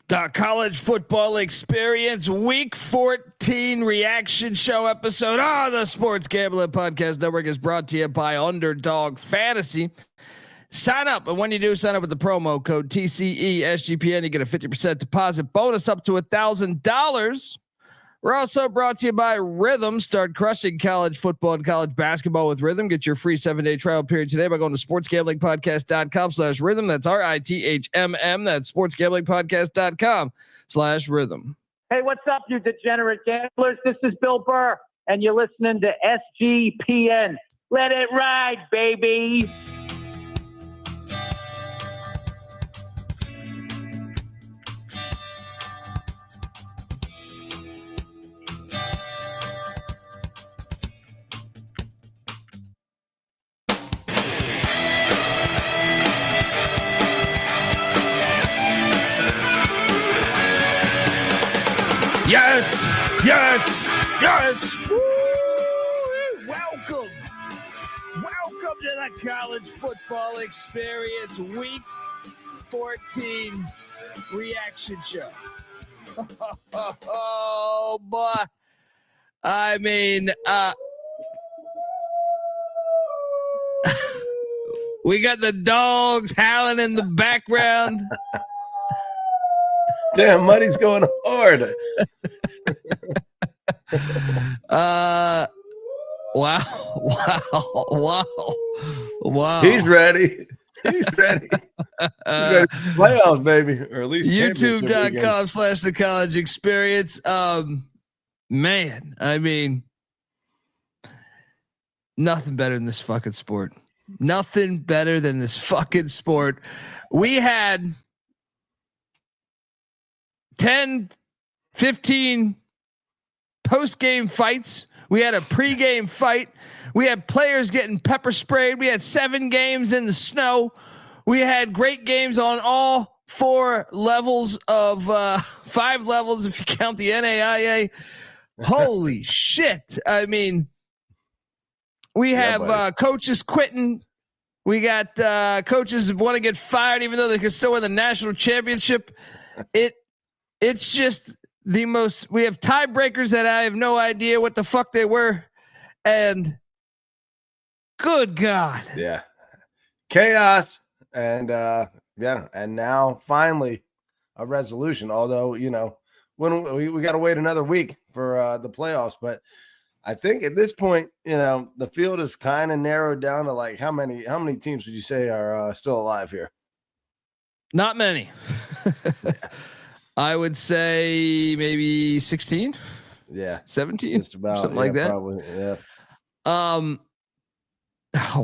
The College Football Experience Week 14 reaction show episode of the Sports Gambling Podcast Network is brought to you by Underdog Fantasy. Sign up, and when you do, sign up with the promo code TCESGPN. You get a 50% deposit bonus up to $1,000. We're also brought to you by Rhythm. Start crushing college football and college basketball with Rhythm. Get your free 7-day trial period today by going to sportsgamblingpodcast.com/rhythm. That's RITHMM. That's sportsgamblingpodcast.com/rhythm. Hey, what's up, you degenerate gamblers? This is Bill Burr, and you're listening to SGPN. Let it ride, baby. Yes, yes, yes. Woo! Welcome to the College Football Experience Week 14 reaction show. Oh boy. I mean, we got the dogs howling in the background. Damn, Muddy's going hard. Wow. He's ready. He's ready. Playoffs, baby, or at least YouTube.com/the college experience. Man, I mean, nothing better than this fucking sport. Nothing better than this fucking sport. We had 10, 15 post-game fights. We had a pre-game fight. We had players getting pepper sprayed. We had 7 games in the snow. We had great games on all 4 levels of 5 levels if you count the NAIA. Holy shit. I mean, we have coaches quitting. We got coaches who want to get fired even though they can still win the national championship. It's just the most. We have tiebreakers that I have no idea what the fuck they were, and good God, yeah, chaos, and and now finally a resolution. Although when we got to wait another week for the playoffs, but I think at this point, the field is kind of narrowed down to like how many teams would you say are still alive here? Not many. I would say maybe 16. Yeah. 17. Just about, something like that. Probably, yeah. Oh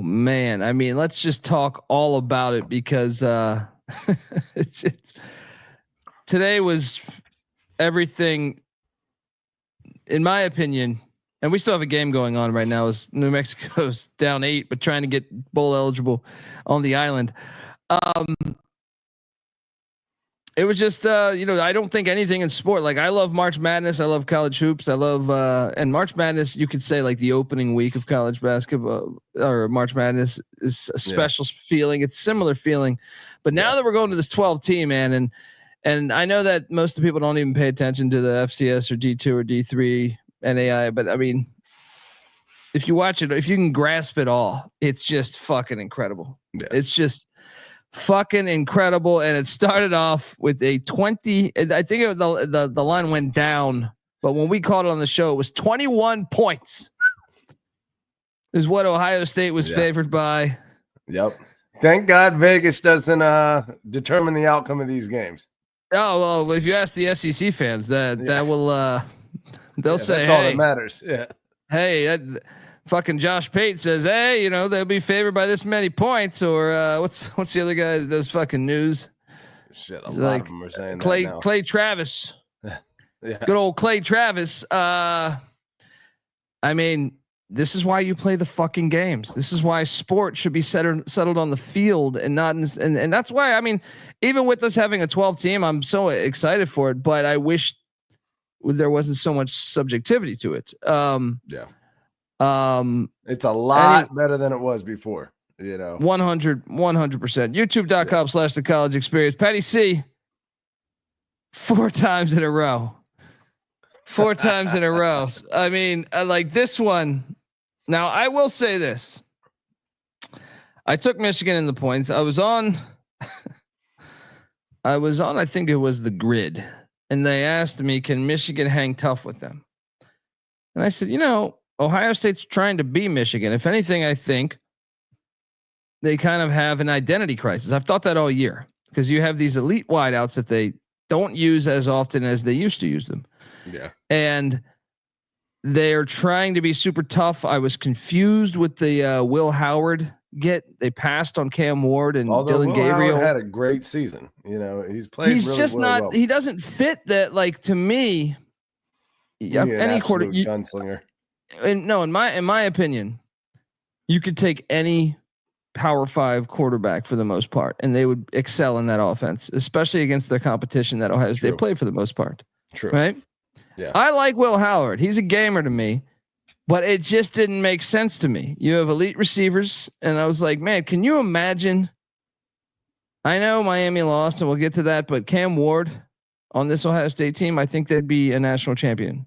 man. I mean, let's just talk all about it because it's today was everything in my opinion, and we still have a game going on right now. Is New Mexico's down 8, but trying to get bowl eligible on the island. It was just, I don't think anything in sport. Like I love March Madness. I love college hoops. I love, and March Madness, you could say like the opening week of college basketball or March Madness is a special feeling. It's similar feeling, but now that we're going to this 12 team, man. And I know that most of the people don't even pay attention to the FCS or D2 or D3 NAI, but I mean, if you watch it, if you can grasp it all, it's just fucking incredible. Yeah. It's just fucking incredible. And it started off with a 20. I think the line went down, but when we called it on the show, it was 21 points. Is what Ohio State was favored by. Yep. Thank God Vegas doesn't determine the outcome of these games. Oh well, if you ask the SEC fans, that will they'll say that's all that matters. Yeah. Hey, fucking Josh Pate says, hey, they'll be favored by this many points, or what's the other guy that does fucking news? Shit, a lot of them are saying Clay that now. Clay Travis. Yeah. Good old Clay Travis. I mean, this is why you play the fucking games. This is why sport should be settled on the field and not and that's why, I mean, even with us having a 12 team, I'm so excited for it, but I wish there wasn't so much subjectivity to it. It's a lot better than it was before, 100%. YouTube.com/the college experience. Patty C, 4 times in a row. 4 times in a row. I mean, like this one. Now, I will say this. I took Michigan in the points. I was on, I think it was the Grid. And they asked me, can Michigan hang tough with them? And I said, Ohio State's trying to be Michigan. If anything, I think they kind of have an identity crisis. I've thought that all year because you have these elite wideouts that they don't use as often as they used to use them. Yeah. And they're trying to be super tough. I was confused with the Will Howard they passed on Cam Ward and Dylan Gabriel. Howard had a great season. He's played. He's really, just really not. well. He doesn't fit that. Like to me, any quarter gunslinger. And no, in my opinion, you could take any Power 5 quarterback for the most part, and they would excel in that offense, especially against their competition that Ohio State played for the most part. True. Right. Yeah. I like Will Howard. He's a gamer to me. But it just didn't make sense to me. You have elite receivers, and I was like, man, can you imagine? I know Miami lost, and we'll get to that, but Cam Ward on this Ohio State team, I think they'd be a national champion.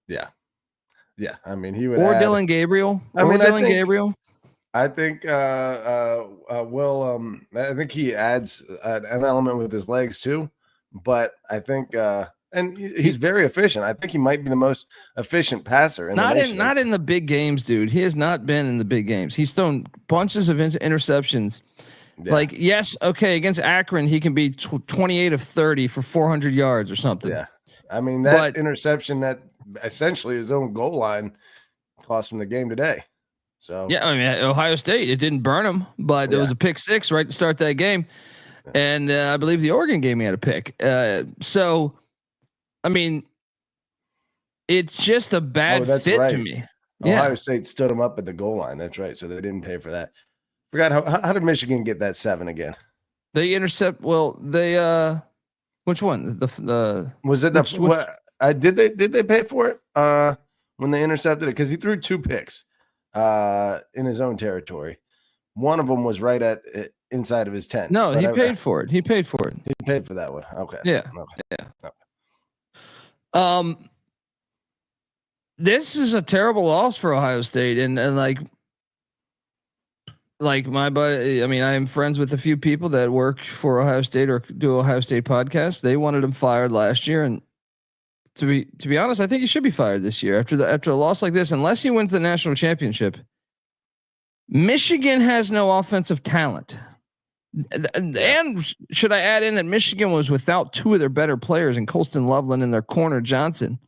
Yeah. Yeah. I mean, he would. Or Dylan Gabriel. Gabriel. I think Will. I think he adds an element with his legs too, but I think. And he's very efficient. I think he might be the most efficient passer. Not in the big games, dude. He has not been in the big games. He's thrown bunches of interceptions. Yeah. Like, yes, okay, against Akron, he can be 28 of 30 for 400 yards or something. Yeah, I mean that interception that essentially his own goal line cost him the game today. So yeah, I mean Ohio State, it didn't burn him, but there was a pick 6 right to start that game, and I believe the Oregon game he had a pick. So. I mean, it's just a bad fit to me. Ohio State stood him up at the goal line. That's right. So they didn't pay for that. Forgot how did Michigan get that 7 again? They intercept. Well, they which one? The was it did they pay for it when they intercepted it? Because he threw 2 picks in his own territory. One of them was right at inside of his tent. No, he paid for it. He paid for it. He paid for that one. Okay. Yeah. Okay. Yeah. Okay. This is a terrible loss for Ohio State, and like my buddy. I mean, I am friends with a few people that work for Ohio State or do Ohio State podcasts. They wanted him fired last year, and to be honest, I think he should be fired this year after a loss like this, unless he wins the national championship. Michigan has no offensive talent. And should I add in that Michigan was without 2 of their better players in Colston Loveland and their corner Johnson?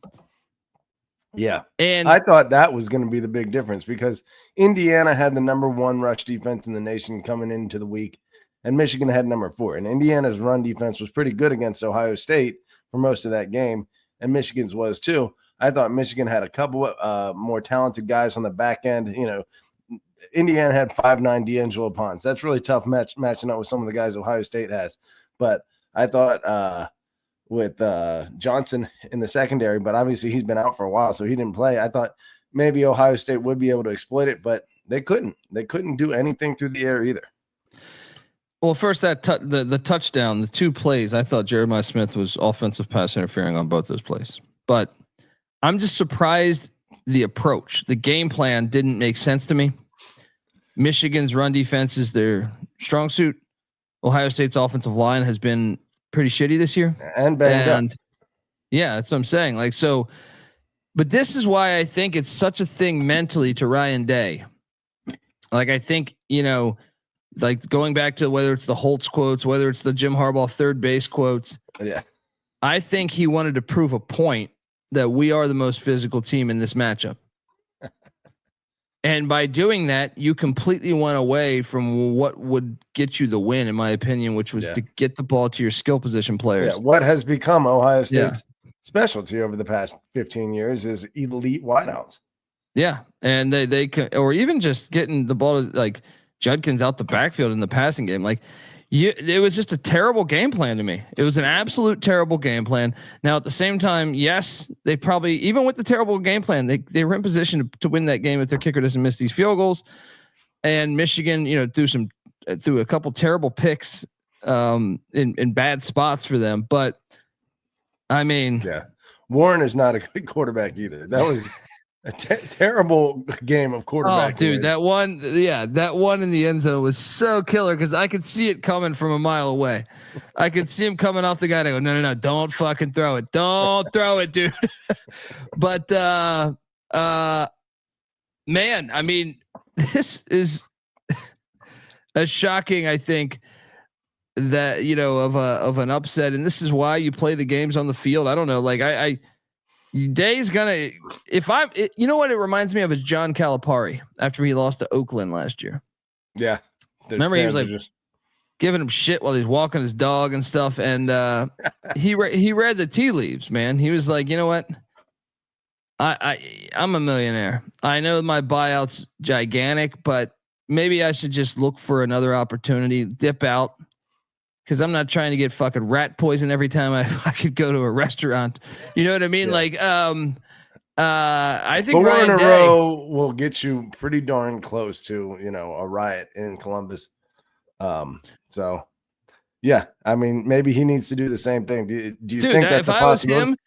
Yeah. And I thought that was going to be the big difference because Indiana had the number 1 rush defense in the nation coming into the week, and Michigan had number 4. And Indiana's run defense was pretty good against Ohio State for most of that game, and Michigan's was too. I thought Michigan had a couple more talented guys on the back end. Indiana had 5'9" D'Angelo Ponce. That's really tough matching up with some of the guys Ohio State has. But I thought with Johnson in the secondary, but obviously he's been out for a while, so he didn't play. I thought maybe Ohio State would be able to exploit it, but they couldn't. They couldn't do anything through the air either. Well, first the touchdown, the 2 plays, I thought Jeremiah Smith was offensive pass interfering on both those plays. But I'm just surprised the approach, the game plan didn't make sense to me. Michigan's run defense is their strong suit. Ohio State's offensive line has been pretty shitty this year. And banged up. Yeah, that's what I'm saying. Like, so, but this is why I think it's such a thing mentally to Ryan Day. Like, I think, like going back to whether it's the Holtz quotes, whether it's the Jim Harbaugh third base quotes. Yeah. I think he wanted to prove a point that we are the most physical team in this matchup. And by doing that, you completely went away from what would get you the win, in my opinion, which was to get the ball to your skill position players. Yeah, what has become Ohio State's specialty over the past 15 years is elite wideouts. Yeah, and they can, or even just getting the ball to, like, Judkins out the backfield in the passing game. Like, it was just a terrible game plan to me. It was an absolute terrible game plan. Now, at the same time, yes, they probably, even with the terrible game plan, they were in position to win that game if their kicker doesn't miss these field goals. And Michigan, threw a couple terrible picks in bad spots for them. But I mean, yeah, Warren is not a good quarterback either. That was a terrible game of quarterback. Oh, dude, that one in the end zone was so killer because I could see it coming from a mile away. I could see him coming off the guy. And I go, no, don't fucking throw it. Don't throw it, dude. But man, I mean, this is as shocking, I think, that of an upset, and this is why you play the games on the field. I don't know, like Day's gonna. You know what it reminds me of is John Calipari after he lost to Oakland last year. Yeah, remember he was like giving him shit while he's walking his dog and stuff, and he read the tea leaves, man. He was like, you know what? I'm a millionaire. I know my buyout's gigantic, but maybe I should just look for another opportunity, dip out. Cause I'm not trying to get fucking rat poison every time I could go to a restaurant. You know what I mean? Yeah. Like, I think 4 in a row will get you pretty darn close to, a riot in Columbus. So yeah, I mean, maybe he needs to do the same thing. Do you think that's a possibility?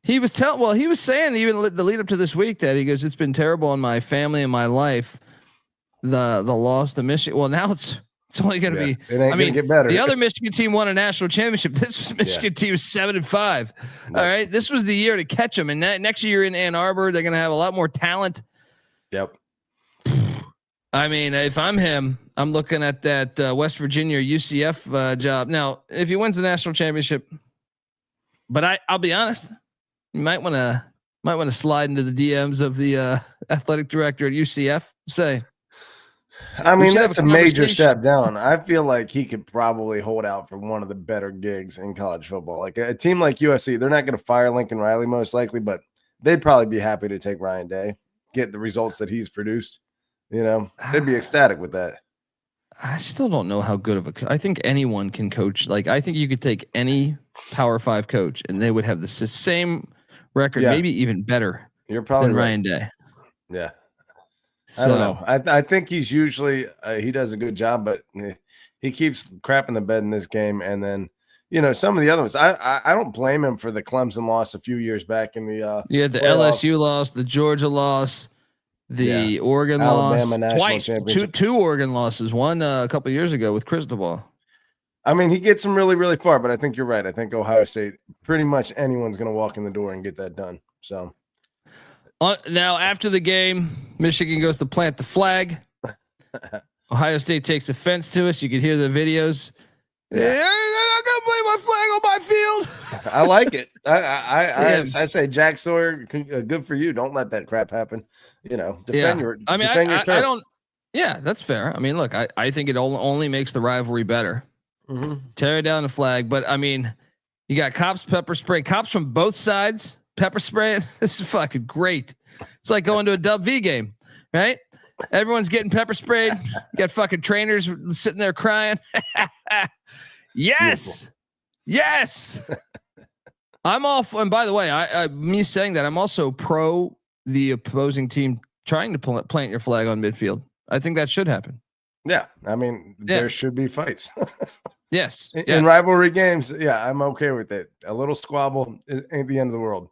He was he was saying even the lead up to this week that he goes, it's been terrible on my family and my life. The loss to Michigan. Well, now it's only going to be. It ain't gonna get better. The other Michigan team won a national championship. This was Michigan team was 7-5. All right, this was the year to catch them. And next year in Ann Arbor, they're going to have a lot more talent. Yep. I mean, if I'm him, I'm looking at that West Virginia UCF job. Now, if he wins the national championship, but I'll be honest, you might want to slide into the DMs of the athletic director at UCF. Say. I mean, that's a major step down. I feel like he could probably hold out for one of the better gigs in college football. Like a team like USC, they're not going to fire Lincoln Riley most likely, but they'd probably be happy to take Ryan Day, get the results that he's produced. They'd be ecstatic with that. I still don't know how good of I think anyone can coach. Like, I think you could take any Power 5 coach and they would have the same record, maybe even better. You're probably than right. Ryan Day. Yeah. I don't know. I think he's usually he does a good job, but he keeps crapping the bed in this game. And then, some of the other ones, I don't blame him for the Clemson loss a few years back in the the playoffs. LSU loss, the Georgia loss, the Oregon Alabama loss, twice, two Oregon losses, one a couple of years ago with Cristobal. I mean, he gets them really, really far, but I think you're right. I think Ohio State, pretty much anyone's going to walk in the door and get that done. So. Now, after the game, Michigan goes to plant the flag. Ohio State takes offense to us. You can hear the videos. Yeah, I'm gonna play my flag on my field. I like it. I say, Jack Sawyer, good for you. Don't let that crap happen. Defend your. I mean, I don't. Yeah, that's fair. I mean, look, I think it only makes the rivalry better. Mm-hmm. Tear down the flag, but I mean, you got cops pepper spray, cops from both sides. Pepper spraying. This is fucking great. It's like going to a Dub V game, right? Everyone's getting pepper sprayed. You got fucking trainers sitting there crying. Yes. Yes. I'm off. And by the way, me saying that, I'm also pro the opposing team trying to plant your flag on midfield. I think that should happen. Yeah. I mean, there should be fights. Yes. In rivalry games. Yeah. I'm okay with it. A little squabble ain't the end of the world.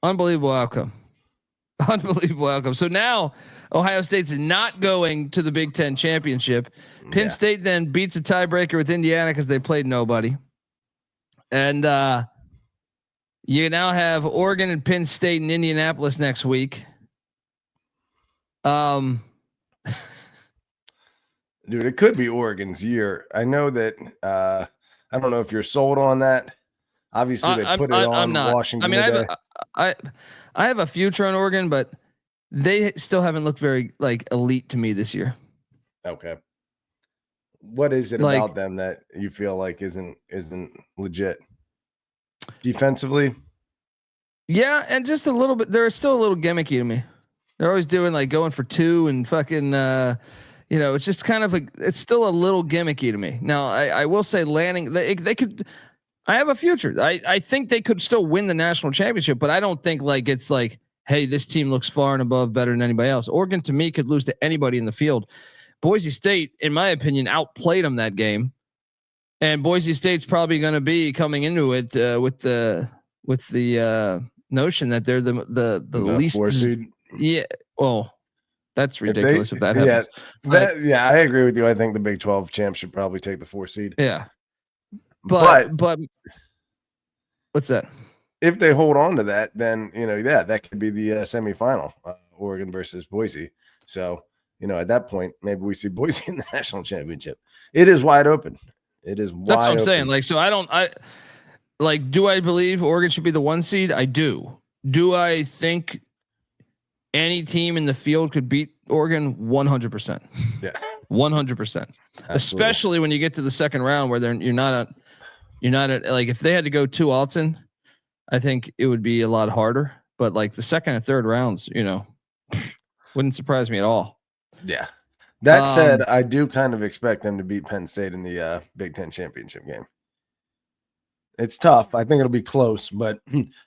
Unbelievable outcome. Unbelievable outcome. So now Ohio State's not going to the Big Ten championship. Penn State then beats a tiebreaker with Indiana because they played nobody. And you now have Oregon and Penn State in Indianapolis next week. Dude, it could be Oregon's year. I know that. I don't know if you're sold on that. Obviously, they put it on Washington. I mean, I have a future on Oregon, but they still haven't looked very elite to me this year. Okay. What is it about them that you feel like isn't legit? Defensively? Yeah, and just a little bit. They're still a little gimmicky to me. They're always doing going for 2 and fucking. It's just kind of it's still a little gimmicky to me. Now, I will say landing they could. I have a future. I think they could still win the national championship, but I don't think it's hey, this team looks far and above better than anybody else. Oregon to me could lose to anybody in the field. Boise State, in my opinion, outplayed them that game. And Boise State's probably going to be coming into it with the notion that they're the least. 4 seed. Yeah. Well, that's ridiculous if that happens. Yeah, I agree with you. I think the Big 12 champ should probably take the 4 seed. Yeah. But what's that? If they hold on to that, then that could be the semifinal, Oregon versus Boise. So at that point, maybe we see Boise in the national championship. It is wide open. That's what I'm saying. Like, so do I believe Oregon should be the 1 seed? I do. Do I think any team in the field could beat Oregon? 100%. Yeah, 100%. Especially when you get to the second round where you're not at like if they had to go 2 Alton, I think it would be a lot harder. But like the second and third rounds, wouldn't surprise me at all. Yeah. That said, I do kind of expect them to beat Penn State in the Big Ten championship game. It's tough. I think it'll be close, but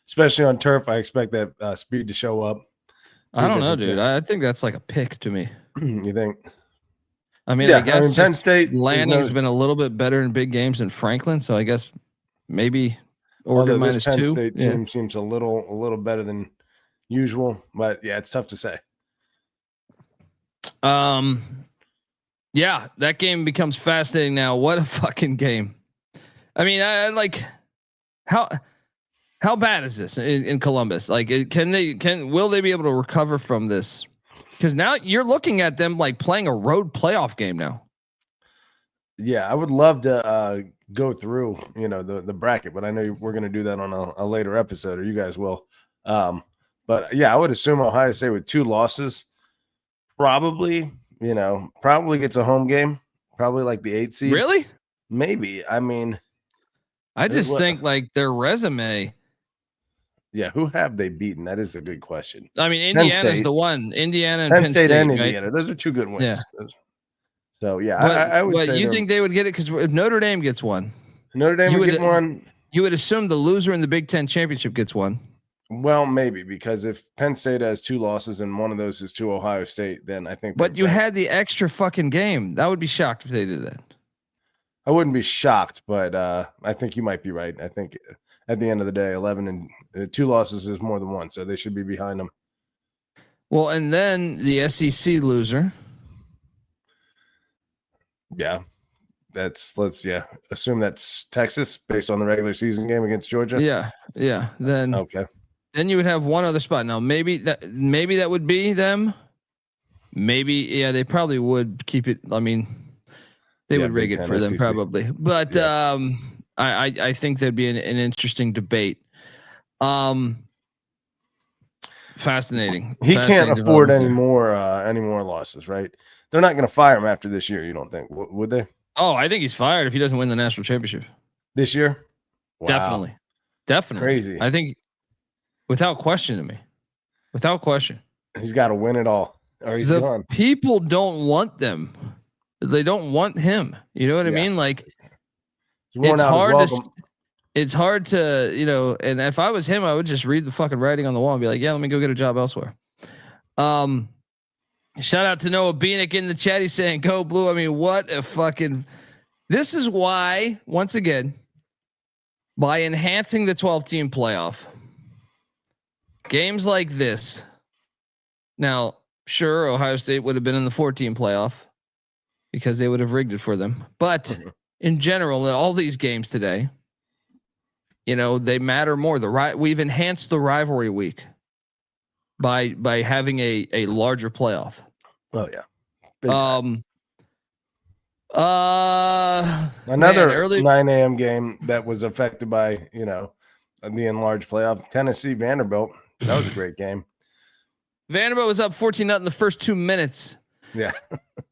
especially on turf, I expect that speed to show up. I don't know, dude. I think that's like a pick to me. You think? I mean, I guess Penn State Lanning's been a little bit better in big games than Franklin, so I guess maybe Oregon -2. Penn State team seems a little better than usual, but yeah, it's tough to say. Yeah, that game becomes fascinating now. What a fucking game! I mean, I like how bad is this in Columbus? Like, will they be able to recover from this? Because now you're looking at them like playing a road playoff game now. Yeah, I would love to go through the bracket, but I know we're going to do that on a later episode, or you guys will. But yeah, I would assume Ohio State with 2 losses probably gets a home game, probably like the 8 seed. Really? Maybe. I mean, I just think like their resume. Yeah, who have they beaten? That is a good question. I mean, Indiana's the one. Indiana and Penn State and right? Indiana. Those are 2 good wins. Yeah. So yeah, I would say you think they would get it because if Notre Dame gets one, Notre Dame would get one. You would assume the loser in the Big Ten championship gets one. Well, maybe because if Penn State has 2 losses and one of those is to Ohio State, then I think. But you had the extra fucking game. That would be shocked if they did that. I wouldn't be shocked, but I think you might be right. I think at the end of the day, 11 and 2 losses is more than 1, so they should be behind them. Well, and then the SEC loser. Yeah, let's assume that's Texas based on the regular season game against Georgia. Yeah. Then okay. Then you would have one other spot. Now maybe that would be them. Maybe they probably would keep it. I mean, they would rig it for them probably. But I think there'd be an interesting debate. Fascinating. He can't afford any more losses, right? They're not going to fire him after this year. You don't think? Would they? Oh, I think he's fired if he doesn't win the national championship this year. Wow. Definitely crazy. I think without question to me, without question, he's got to win it all or he's gone. People don't want them. They don't want him. You know what I mean? Like it's hard to, and if I was him, I would just read the fucking writing on the wall and be like, yeah, let me go get a job elsewhere. Shout out to Noah Beanick in the chat. He's saying, go Blue. I mean, what a fucking, this is why, once again, by enhancing the 12-team playoff, games like this. Now, sure, Ohio State would have been in the 14 playoff because they would have rigged it for them. But in general, all these games today, they matter more. We've enhanced the rivalry week by having a larger playoff. Oh yeah. Another early 9 a.m. game that was affected by the enlarged playoff. Tennessee Vanderbilt. That was a great game. Vanderbilt was up 14-0 in the first 2 minutes. Yeah.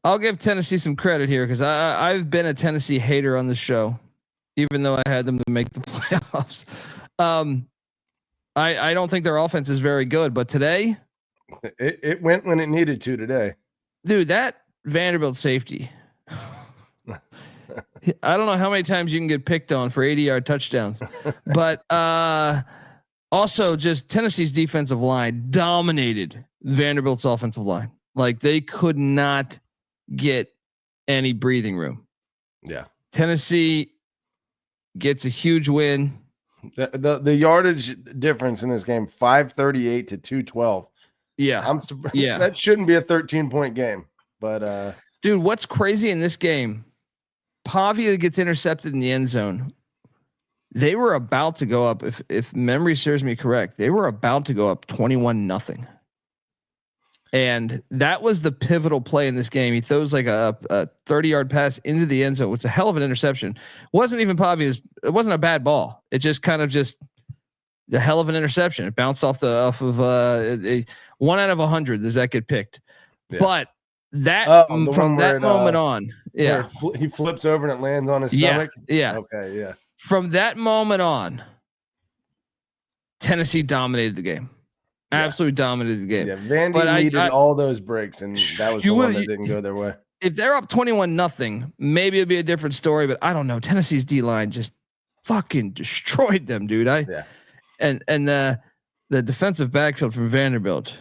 I'll give Tennessee some credit here because I've been a Tennessee hater on the show, even though I had them to make the playoffs. I don't think their offense is very good, but today it went when it needed to today. Dude, that Vanderbilt safety. I don't know how many times you can get picked on for 80-yard touchdowns, but also just Tennessee's defensive line dominated Vanderbilt's offensive line. Like they could not get any breathing room. Yeah. Tennessee gets a huge win. The yardage difference in this game, 538 to 212. Yeah. Yeah. That shouldn't be a 13-point game. But dude, what's crazy in this game? Pavia gets intercepted in the end zone. They were about to go up, if memory serves me correct, they were about to go up 21-0. And that was the pivotal play in this game. He throws like a 30-yard pass into the end zone. It's a hell of an interception. It wasn't a bad ball. It just kind of just the hell of an interception. It bounced off of 1 out of 100. Does that get picked? Yeah. But that from that moment on, yeah, he flips over and it lands on his stomach. Yeah. Okay. Yeah. From that moment on, Tennessee dominated the game. Absolutely dominated the game. Yeah, Vandy needed all those breaks, and that was the one that didn't go their way. If they're up 21-0, maybe it'd be a different story, but I don't know. Tennessee's D-line just fucking destroyed them, dude. And the defensive backfield from Vanderbilt,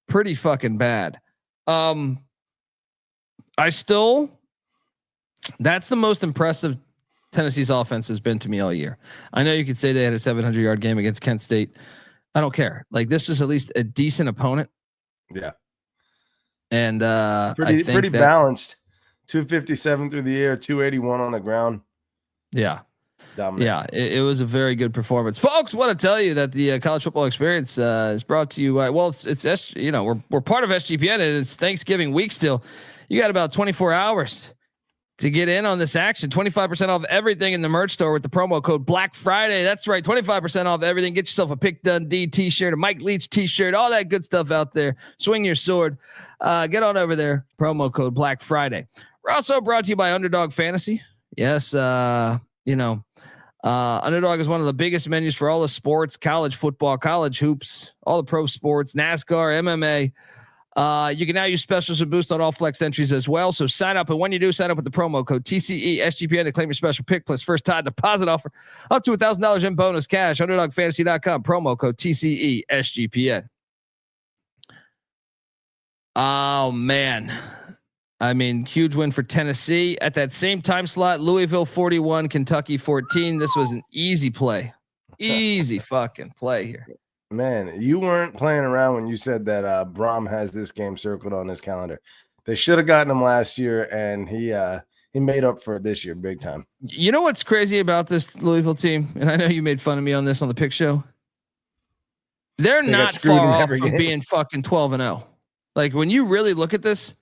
pretty fucking bad. That's the most impressive Tennessee's offense has been to me all year. I know you could say they had a 700-yard game against Kent State. I don't care. Like, this is at least a decent opponent. Yeah. And pretty balanced. 257 through the air, 281 on the ground. Yeah. Dominant. Yeah. It was a very good performance. Folks, want to tell you that the college football experience is brought to you by, we're part of SGPN, and it's Thanksgiving week still. You got about 24 hours to get in on this action. 25% off everything in the merch store with the promo code Black Friday. That's right. 25% off everything. Get yourself a Pick Dundee t-shirt, a Mike Leach t-shirt, all that good stuff out there. Swing your sword. Get on over there. Promo code Black Friday. We're also brought to you by Underdog Fantasy. Yes. Underdog is one of the biggest menus for all the sports, college football, college hoops, all the pro sports, NASCAR, MMA. You can now use specials and boost on all flex entries as well. So sign up. And when you do, sign up with the promo code TCE-SGPN to claim your special pick plus first time deposit offer up to $1,000 in bonus cash. UnderdogFantasy.com, promo code TCE-SGPN. Oh, man. I mean, huge win for Tennessee. At that same time slot, Louisville 41, Kentucky 14. This was an easy play. Easy fucking play here. Man, you weren't playing around when you said that Braum has this game circled on his calendar. They should have gotten him last year, and he made up for it this year big time. You know what's crazy about this Louisville team? And I know you made fun of me on this on the pick show. They're not far off from being fucking 12-0. Like, when you really look at this,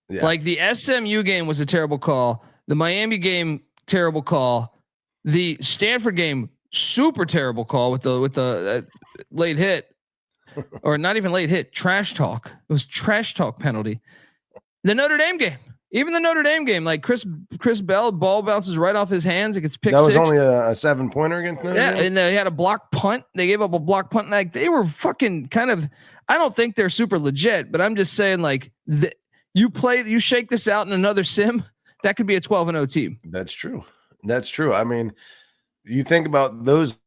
like the SMU game was a terrible call. The Miami game, terrible call. The Stanford game, super terrible call with the late hit, or not even late hit, trash talk. It was trash talk penalty. The Notre Dame game, even the Notre Dame game, like Chris Bell, ball bounces right off his hands. It gets picked. That was only a 7-pointer against Notre Dame. And they had a block punt. They gave up a block punt. Like, they were fucking kind of. I don't think they're super legit, but I'm just saying, like, you shake this out in another sim, that could be a 12-0 team. That's true. I mean, you think about those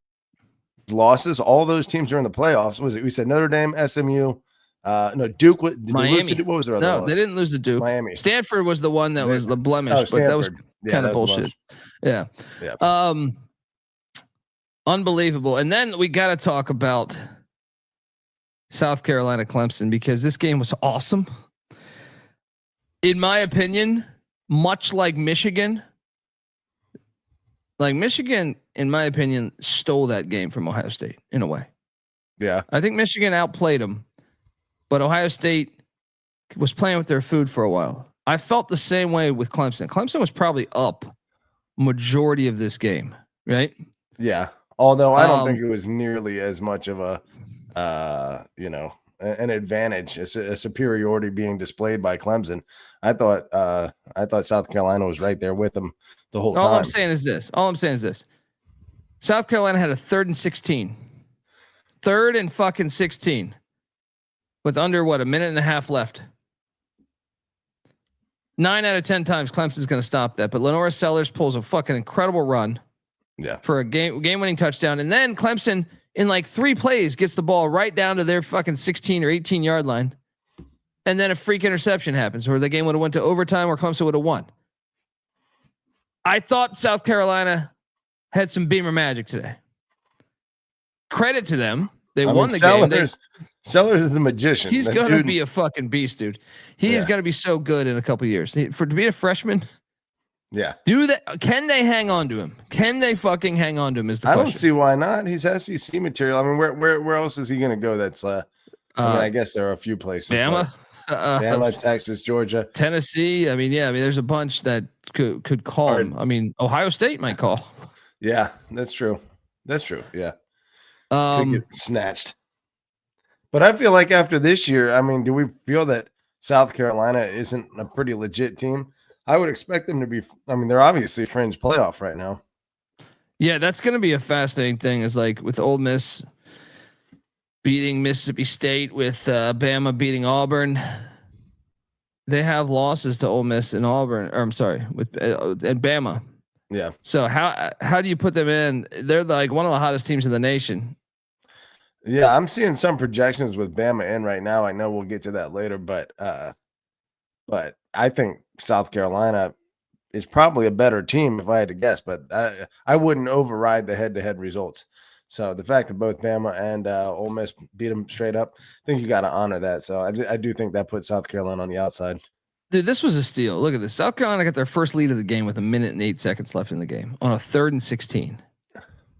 losses, all those teams are in the playoffs. What was it? We said Notre Dame, SMU, Duke. Miami. What was their other loss? They didn't lose to Duke. Miami. Stanford was the one that was the blemish, but that was kind of bullshit. Yeah. Unbelievable. And then we got to talk about South Carolina Clemson, because this game was awesome. In my opinion, much like Michigan. Like, Michigan, in my opinion, stole that game from Ohio State in a way. Yeah. I think Michigan outplayed them, but Ohio State was playing with their food for a while. I felt the same way with Clemson. Clemson was probably up majority of this game, right? Yeah. Although I don't think it was nearly as much of a, an advantage, a superiority being displayed by Clemson. I thought South Carolina was right there with them the whole time. All I'm saying is this. South Carolina had a 3rd and 16. 3rd and fucking 16. With under a minute and a half left. 9 out of 10 times Clemson's going to stop that. But Lenora Sellers pulls a fucking incredible run. Yeah. For a game-winning touchdown. And then Clemson, in like 3 plays, gets the ball right down to their fucking 16 or 18 yard line. And then a freak interception happens where the game would have went to overtime or Clemson would have won. I thought South Carolina had some Beamer magic today. Credit to them. They won the game. Sellers is a magician. He's going to be a fucking beast, dude. He is going to be so good in a couple of years. To be a freshman. Yeah. Can they hang on to him? Can they fucking hang on to him is the question. I don't see why not. He's SEC material. I mean, where else is he going to go? That's I guess there are a few places. Bama, Texas, Georgia, Tennessee. I mean, there's a bunch that could call him. I mean, Ohio State might call. Yeah, that's true. Yeah. Could get snatched. But I feel like after this year, I mean, do we feel that South Carolina isn't a pretty legit team? I would expect them to be. I mean, they're obviously fringe playoff right now. Yeah, that's going to be a fascinating thing. Is like with Ole Miss beating Mississippi State, with Bama beating Auburn. They have losses to Ole Miss and Auburn. Or I'm sorry, and Bama. Yeah. So how do you put them in? They're like one of the hottest teams in the nation. Yeah, I'm seeing some projections with Bama in right now. I know we'll get to that later, but I think South Carolina is probably a better team if I had to guess, but I wouldn't override the head-to-head results. So the fact that both Bama and Ole Miss beat them straight up, I think you got to honor that. So I do think that puts South Carolina on the outside. Dude, this was a steal. Look at this. South Carolina got their first lead of the game with 1 minute and 8 seconds left in the game on a 3rd and 16.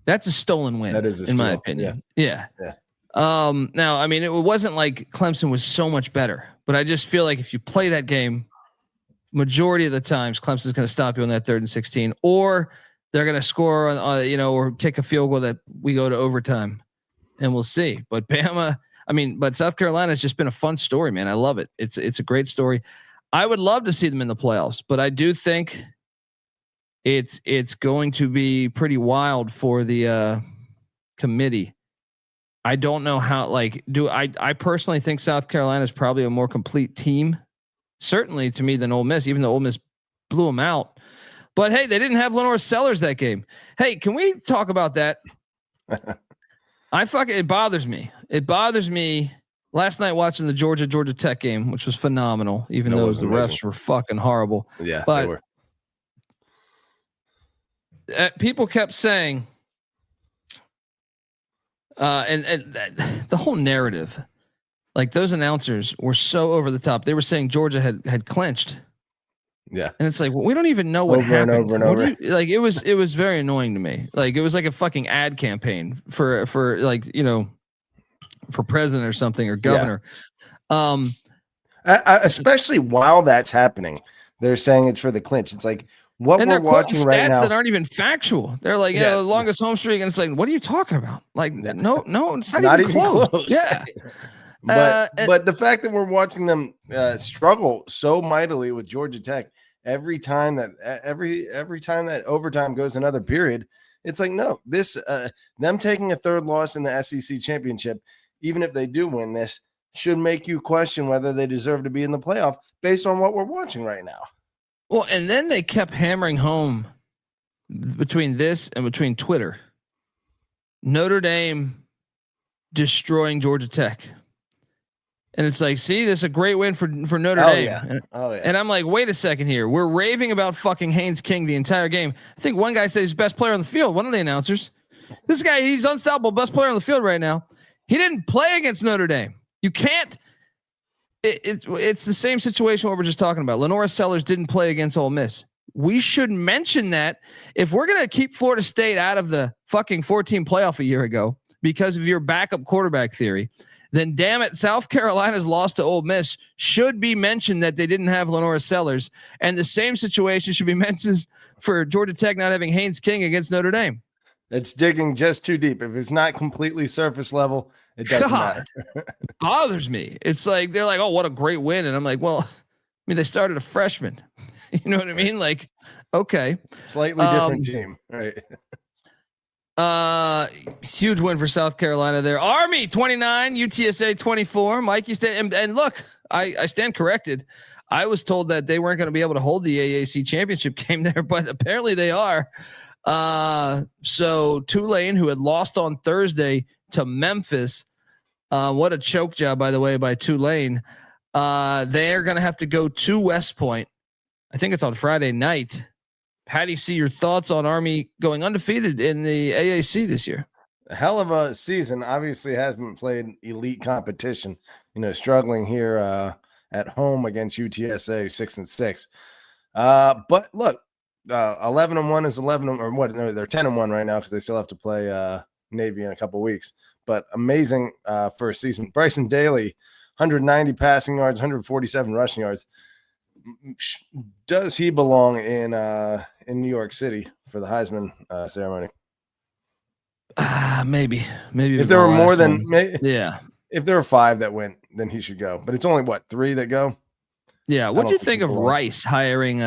That's a stolen win. That is in my opinion. Yeah. Now, I mean, it wasn't like Clemson was so much better, but I just feel like if you play that game, majority of the times Clemson's going to stop you on that 3rd and 16, or they're going to score on, or kick a field goal that we go to overtime, and we'll see. But Bama, but South Carolina has just been a fun story, man. I love it. It's a great story. I would love to see them in the playoffs, but I do think it's going to be pretty wild for the committee. I don't know how. I personally think South Carolina is probably a more complete team, certainly to me, than Ole Miss, even though Ole Miss blew them out. But hey, they didn't have Lenore Sellers that game. Hey, can we talk about that? It bothers me. It bothers me. Last night watching the Georgia Tech game, which was phenomenal, even though the refs were fucking horrible. Yeah, but they were. People kept saying, and the whole narrative, like those announcers were so over the top. They were saying Georgia had clinched. Yeah. And it's like, well, we don't even know what happened. Over and over. It was very annoying to me. Like it was like a fucking ad campaign for president or something, or governor. Yeah. Especially while that's happening, they're saying it's for the clinch. It's like what we're watching right now that aren't even factual. They're like, the longest home streak, and it's like, what are you talking about? Like, no, it's not even close. Yeah. But the fact that we're watching them struggle so mightily with Georgia Tech every time that overtime goes another period, it's like, no, this them taking a 3rd loss in the SEC championship, even if they do win this, should make you question whether they deserve to be in the playoff based on what we're watching right now. Well, and then they kept hammering home between this and between Twitter, Notre Dame destroying Georgia Tech. And it's like, see, this is a great win for Notre Dame. Yeah. And I'm like, wait a second here. We're raving about fucking Haynes King the entire game. I think one guy said he's best player on the field. One of the announcers. This guy, he's unstoppable, best player on the field right now. He didn't play against Notre Dame. You can't. It's the same situation what we're just talking about. Lenore Sellers didn't play against Ole Miss. We should mention that if we're going to keep Florida State out of the fucking 14 playoff a year ago because of your backup quarterback theory, then damn it, South Carolina's loss to Ole Miss should be mentioned that they didn't have Lenore Sellers. And the same situation should be mentioned for Georgia Tech not having Haynes King against Notre Dame. It's digging just too deep. If it's not completely surface level, it doesn't matter. It bothers me. It's like, they're like, oh, what a great win. And I'm like, well, they started a freshman. You know what I mean? Like, okay. Slightly different team. Right. Huge win for South Carolina there. Army 29, UTSA 24. Mikey and look, I stand corrected. I was told that they weren't going to be able to hold the AAC championship game there, but apparently they are. So Tulane, who had lost on Thursday to Memphis, what a choke job, by the way, by Tulane. They're going to have to go to West Point. I think it's on Friday night. how do you see your thoughts on Army going undefeated in the AAC this year? A hell of a season. Obviously hasn't played elite competition, struggling here at home against UTSA 6-6. But look, 11-1 is 11 or what? No, they're 10-1 right now because they still have to play Navy in a couple weeks. But amazing first season. Bryson Daly, 190 passing yards, 147 rushing yards. Does he belong in New York City for the Heisman ceremony? Maybe if there were more than if there were 5 that went, then he should go. But it's only 3 that go. Yeah. What do you think of Rice hiring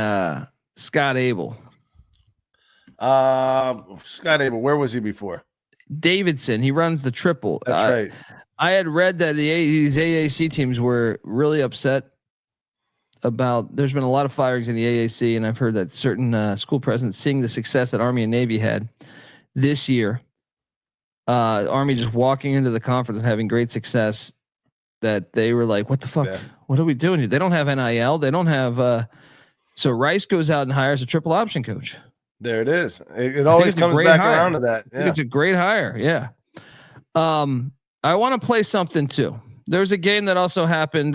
Scott Abel? Scott Abel, where was he before? Davidson. He runs the triple. That's right. I had read that these AAC teams were really upset about. There's been a lot of firings in the AAC, and I've heard that certain school presidents, seeing the success that Army and Navy had this year, Army just walking into the conference and having great success, that they were like, what the fuck? Yeah. What are we doing here? They don't have NIL. They don't have. So Rice goes out and hires a triple option coach. There it is. It always comes back around to that. Yeah. It's a great hire. Yeah. I want to play something too. There's a game that also happened.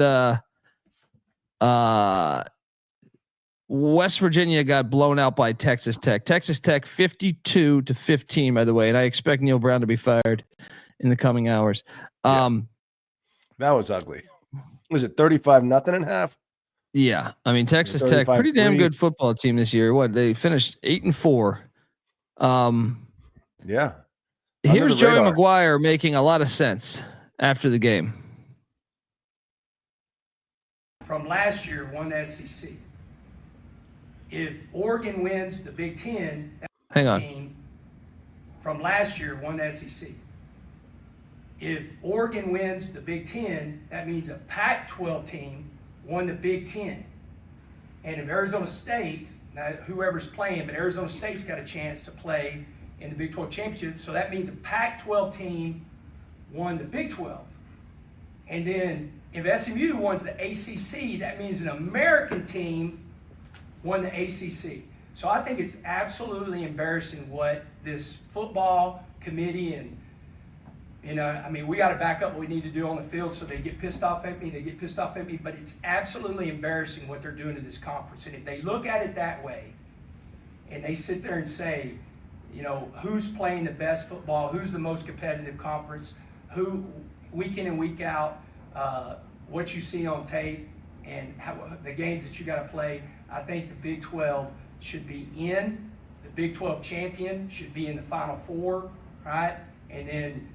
West Virginia got blown out by Texas Tech. Texas Tech 52-15, by the way, and I expect Neil Brown to be fired in the coming hours. That was ugly. Was it 35-0 in half? Yeah, I mean Texas Tech, pretty damn good football team this year. What, they finished 8-4. Yeah. Here's Joey McGuire making a lot of sense after the game. From last year, won the SEC. If Oregon wins the Big Ten, hang on. Team from last year won the SEC. If Oregon wins the Big Ten, that means a Pac-12 team won the Big Ten. And if Arizona State, now whoever's playing, but Arizona State's got a chance to play in the Big 12 championship, so that means a Pac-12 team won the Big 12. And then if SMU wins the ACC, that means an American team won the ACC. So I think it's absolutely embarrassing what this football committee and, we got to back up what we need to do on the field, so they get pissed off at me, but it's absolutely embarrassing what they're doing to this conference. And if they look at it that way and they sit there and say, who's playing the best football, who's the most competitive conference, who week in and week out, what you see on tape and how the games that you got to play, I think the Big 12 should be in. The Big 12 champion should be in the Final Four, right? And then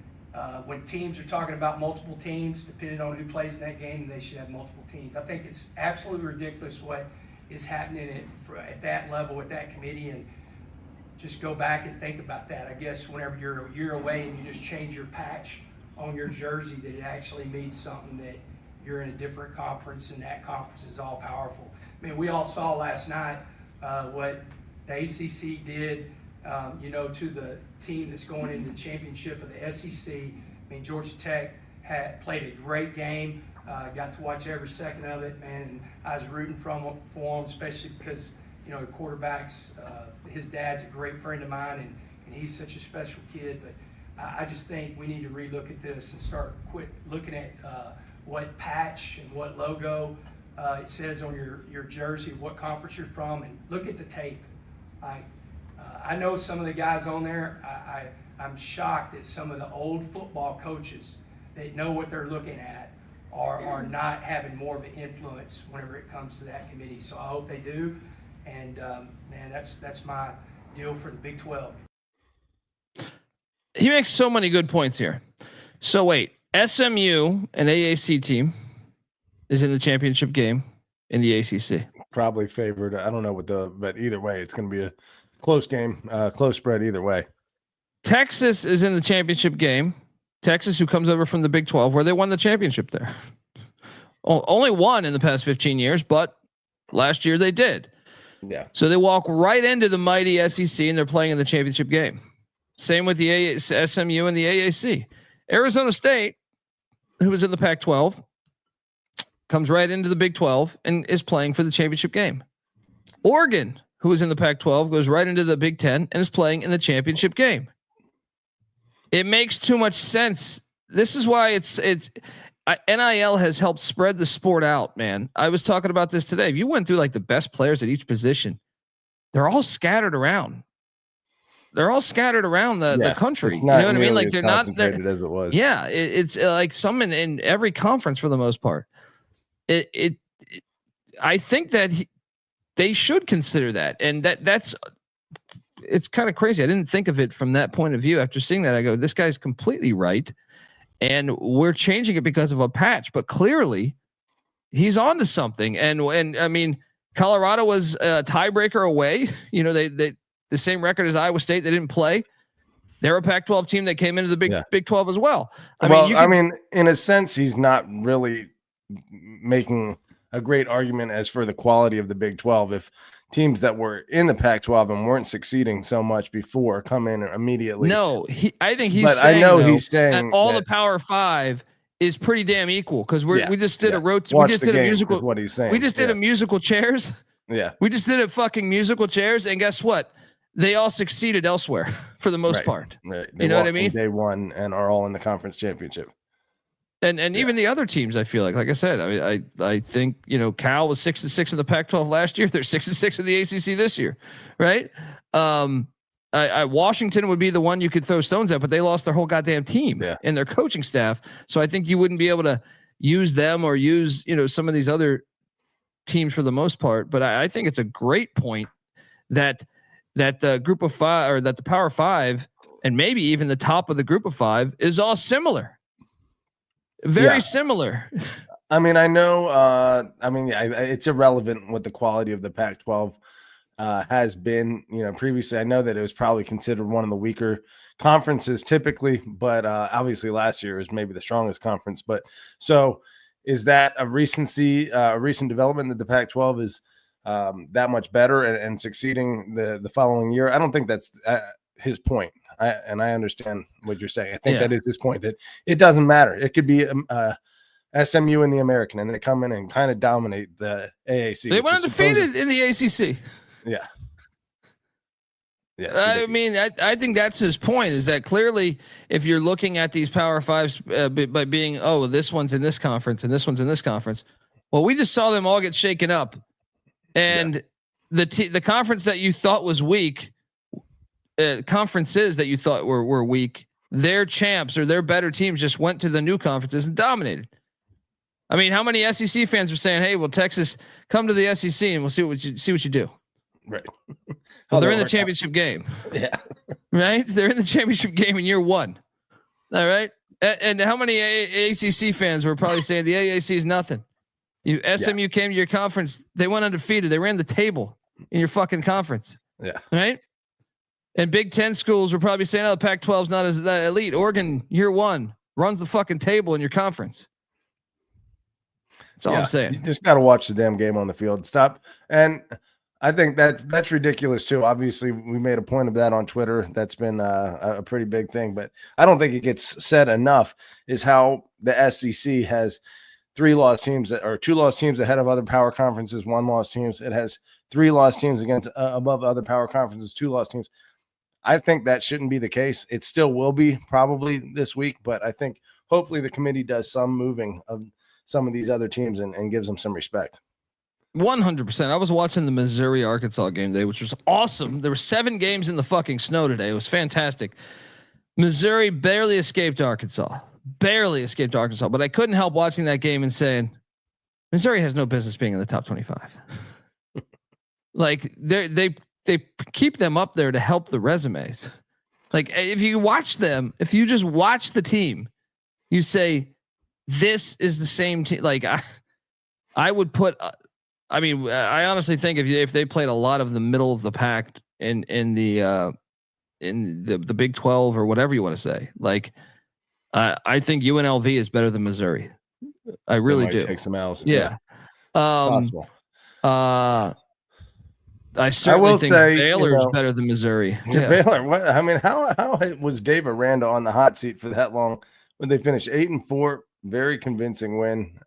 when teams are talking about multiple teams, depending on who plays in that game, they should have multiple teams. I think it's absolutely ridiculous what is happening at that level with that committee, and just go back and think about that. I guess whenever you're a year away and you just change your patch on your jersey, that it actually means something, that you're in a different conference and that conference is all powerful. I mean, we all saw last night what the ACC did, to the team that's going into the championship of the SEC. I mean, Georgia Tech played a great game. Got to watch every second of it, man, and I was rooting for them, especially because, the quarterbacks, his dad's a great friend of mine, and he's such a special kid. But I just think we need to relook at this and quit looking at what patch and what logo it says on your jersey, what conference you're from, and look at the tape. I know some of the guys on there, I'm shocked that some of the old football coaches that know what they're looking at are not having more of an influence whenever it comes to that committee. So I hope they do. And man, that's my deal for the Big 12. He makes so many good points here. So wait, SMU, an AAC team, is in the championship game in the ACC. Probably favored. I don't know but either way, it's going to be a close game, close spread either way. Texas is in the championship game. Texas, who comes over from the Big 12, where they won the championship there. Only one in the past 15 years, but last year they did. Yeah. So they walk right into the mighty SEC, and they're playing in the championship game. Same with the SMU and the AAC. Arizona State, who was in the Pac-12, comes right into the Big 12 and is playing for the championship game. Oregon, who was in the Pac-12, goes right into the Big Ten and is playing in the championship game. It makes too much sense. This is why NIL has helped spread the sport out, man. I was talking about this today. If you went through like the best players at each position, they're all scattered around. They're all scattered around the country. You know what I mean? Like they're not as it was. Yeah, it's like some in every conference for the most part. I think that they should consider that, and that's it's kind of crazy. I didn't think of it from that point of view. After seeing that, I go, this guy's completely right, and we're changing it because of a patch. But clearly, he's on to something. And I mean, Colorado was a tiebreaker away. You know, they the same record as Iowa State. They didn't play. They're a Pac-12 team that came into the Big 12 as well. I mean, in a sense, he's not really making a great argument as for the quality of the Big 12. If teams that were in the Pac-12 and weren't succeeding so much before come in immediately. No, I think he's but saying, I know though, he's saying that all the Power Five is pretty damn equal because we just did we just did a musical. What he's saying. We just did a musical chairs. Yeah, we just did a fucking musical chairs, and guess what? They all succeeded elsewhere for the most part. Right. You know what I mean? Day one and are all in the conference championship. And even the other teams, I feel like I said, I think, you know, Cal was 6-6 in the Pac-12 last year. They're 6-6 in the ACC this year. Right. Washington would be the one you could throw stones at, but they lost their whole goddamn team and their coaching staff. So I think you wouldn't be able to use them or use, you know, some of these other teams for the most part. But I think it's a great point that the group of five, or that the Power Five, and maybe even the top of the group of five, is all similar. Very similar. I mean, I know. It's irrelevant what the quality of the Pac-12 has been. You know, previously, I know that it was probably considered one of the weaker conferences typically, but obviously last year was maybe the strongest conference. But so, is that a recent development that the Pac-12 is that much better and succeeding the following year? I don't think that's his point. I understand what you're saying. I think that is his point, that it doesn't matter. It could be SMU and the American, and they come in and kind of dominate the AAC. They went undefeated in the ACC. Yeah. I mean, I think that's his point, is that clearly if you're looking at these Power Fives by being, this one's in this conference and this one's in this conference. Well, we just saw them all get shaken up. And the conference that you thought was weak, conferences that you thought were weak, their champs or their better teams just went to the new conferences and dominated. I mean, how many SEC fans are saying, "Hey, well, Texas, come to the SEC and we'll see what you do." Right. Well, they're in the championship game. Yeah. Right. They're in the championship game in year one. All right. And how many ACC fans were probably saying the AAC is nothing? SMU came to your conference. They went undefeated. They ran the table in your fucking conference. Yeah. Right. And Big Ten schools were probably saying, the Pac-12 is not as elite. Oregon, year one, runs the fucking table in your conference. That's all I'm saying. You just got to watch the damn game on the field. Stop. And I think that's ridiculous too. Obviously, we made a point of that on Twitter. That's been a pretty big thing, but I don't think it gets said enough is how the SEC has 3 lost teams or 2 lost teams ahead of other power conferences, 1 lost teams. It has 3 lost teams against above other power conferences, 2 lost teams. I think that shouldn't be the case. It still will be probably this week, but I think hopefully the committee does some moving of some of these other teams and gives them some respect. 100%. I was watching the Missouri-Arkansas game today, which was awesome. There were 7 games in the fucking snow today. It was fantastic. Missouri barely escaped Arkansas. But I couldn't help watching that game and saying, Missouri has no business being in the top 25. Like they keep them up there to help the resumes. Like if you just watch the team, you say, this is the same team. Like I would put, I honestly think if they played a lot of the middle of the pack in the Big 12 or whatever you want to say, like I think UNLV is better than Missouri. I really do. Take some L's. Yeah. Possible. I certainly think Baylor is better than Missouri. Yeah. Baylor. What? I mean, how was Dave Aranda on the hot seat for that long when they finished 8-4? Very convincing win.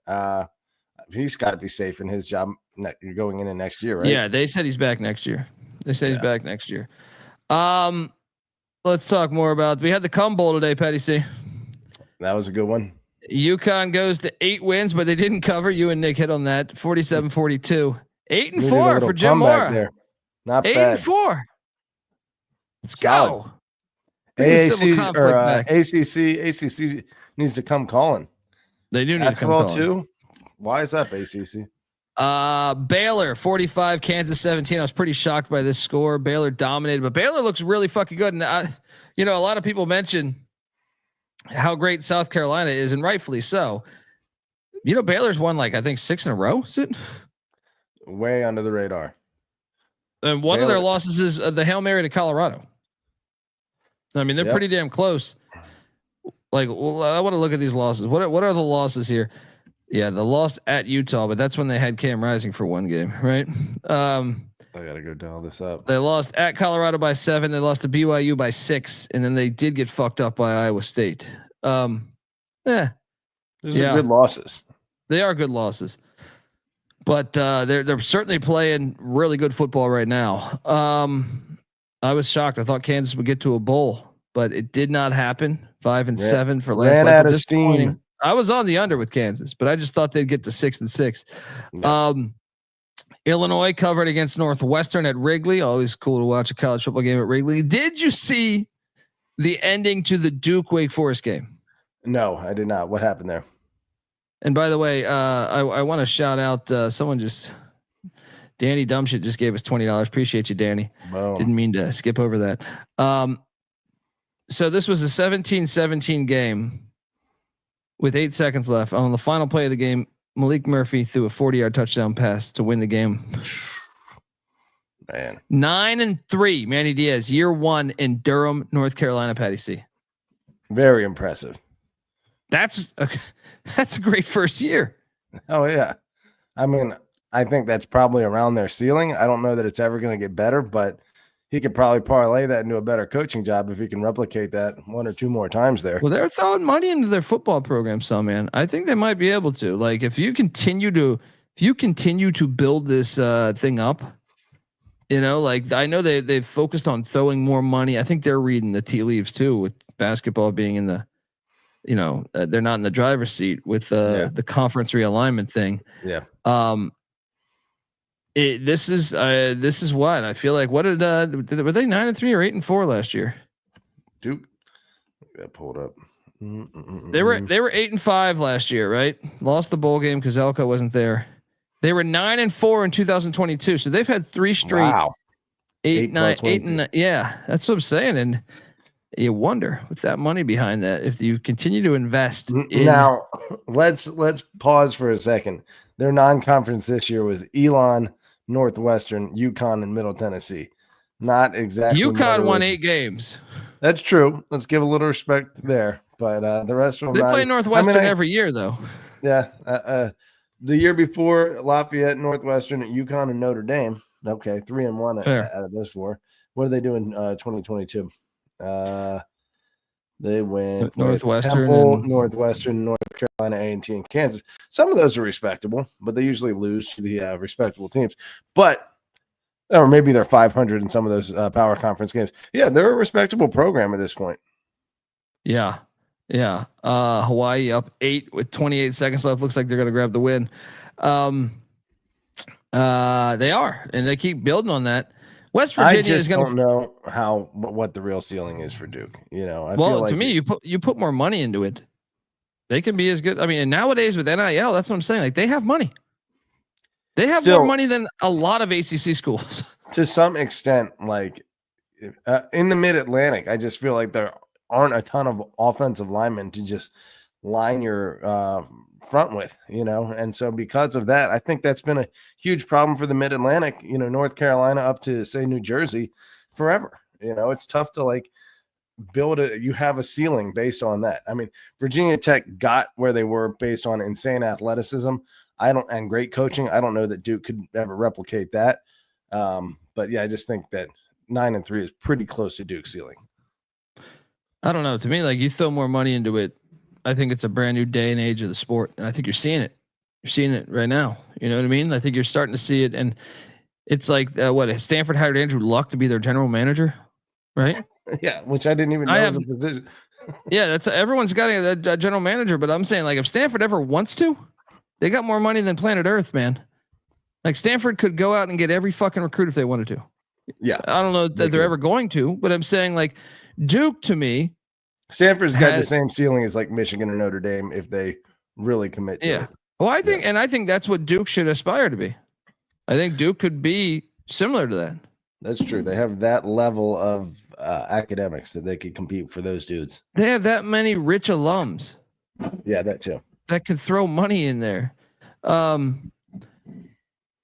He's got to be safe in his job going into next year, right? Yeah, they said he's back next year. They say he's back next year. Let's talk more about. We had the Cum Bowl today, Petty C. That was a good one. UConn goes to 8 wins, but they didn't cover. You and Nick hit on that. 47-42. 8-4 for Jim Mora. There. Not 8-4. Let's Solid. Go. ACC needs to come calling. They do need to come calling too. Wise up, ACC. Baylor 45, Kansas 17. I was pretty shocked by this score. Baylor dominated, but Baylor looks really fucking good. And a lot of people mention how great South Carolina is, and rightfully so. Baylor's won I think 6 in a row. Is it? Way under the radar. And one of their losses is the Hail Mary to Colorado. I mean, they're pretty damn close. I want to look at these losses. What are the losses here? Yeah, the loss at Utah, but that's when they had Cam Rising for one game, right? I gotta go dial this up. They lost at Colorado by 7. They lost to BYU by 6, and then they did get fucked up by Iowa State. Those are good losses. They are good losses, but they're certainly playing really good football right now. I was shocked. I thought Kansas would get to a bowl, but it did not happen. 5-7 for Lance. Ran out of steam. I was on the under with Kansas, but I just thought they'd get to 6-6. No. Illinois covered against Northwestern at Wrigley. Always cool to watch a college football game at Wrigley. Did you see the ending to the Duke Wake Forest game? No, I did not. What happened there? And by the way, I want to shout out someone Danny Dumbshit just gave us $20. Appreciate you, Danny. Boom. Didn't mean to skip over that. So this was a 17-17 game with 8 seconds left. On the final play of the game, Malik Murphy threw a 40-yard touchdown pass to win the game. Man. 9-3, Manny Diaz, year 1 in Durham, North Carolina, Patty C. Very impressive. That's a great first year. Oh yeah. I mean, I think that's probably around their ceiling. I don't know that it's ever going to get better, but he could probably parlay that into a better coaching job if he can replicate that 1 or 2 more times there. Well, they're throwing money into their football program, man. I think they might be able to. If you continue to build this thing up, I know they've focused on throwing more money. I think they're reading the tea leaves too, with basketball being in the, they're not in the driver's seat with the conference realignment thing. Yeah. This is what I feel like. What were they 9-3 or 8-4 last year? Duke, that pulled up. They were 8-5 last year, right? Lost the bowl game because Elko wasn't there. They were 9-4 in 2022, so they've had 3 straight 8, 9, 8 and 9. Yeah, that's what I'm saying. And you wonder with that money behind that if you continue to invest. Now, let's pause for a second. Their non-conference this year was Elon, Northwestern, UConn, and Middle Tennessee. Not exactly. UConn won 8 games. That's true. Let's give a little respect there. But the rest of them, they play Northwestern every year, though. Yeah. The year before, Lafayette, Northwestern, UConn, and Notre Dame. Okay, 3-1 out of those 4. What do they do in 2022? They went Northwestern, Northwestern, North Carolina, A&T, and Kansas. Some of those are respectable, but they usually lose to the respectable teams. Or maybe they're 500 in some of those power conference games. Yeah, they're a respectable program at this point. Yeah. Hawaii up 8 with 28 seconds left. Looks like they're going to grab the win. They are, and they keep building on that. West Virginia is going to know what the real ceiling is for Duke. I feel like to me, you put more money into it, they can be as good. I mean, and nowadays with NIL, that's what I'm saying. They have money. They have more money than a lot of ACC schools. To some extent, in the Mid-Atlantic, I just feel like there aren't a ton of offensive linemen to just line your front with, and so because of that, I think that's been a huge problem for the Mid-Atlantic, North Carolina up to say New Jersey forever. It's tough to build you have a ceiling based on that. I mean, Virginia Tech got where they were based on insane athleticism. And great coaching. I don't know that Duke could ever replicate that. But yeah, I just think that 9-3 is pretty close to Duke's ceiling. I don't know. To me, you throw more money into it, I think it's a brand new day and age of the sport. And I think you're seeing it. You're seeing it right now. You know what I mean? I think you're starting to see it. And It's like what Stanford hired Andrew Luck to be their general manager, right? Yeah, which I didn't even know was a position. Yeah, that's everyone's got a general manager, but I'm saying like if Stanford ever wants to, they got more money than planet Earth, man. Like Stanford could go out and get every fucking recruit if they wanted to. Yeah, I don't know that they're ever going to, but I'm saying like Duke to me, Stanford's got the same ceiling as like Michigan or Notre Dame if they really commit to it. Well, I think that's what Duke should aspire to be. I think Duke could be similar to that. That's true. They have that level of academics that they could compete for those dudes. They have that many rich alums. Yeah, that too. That could throw money in there.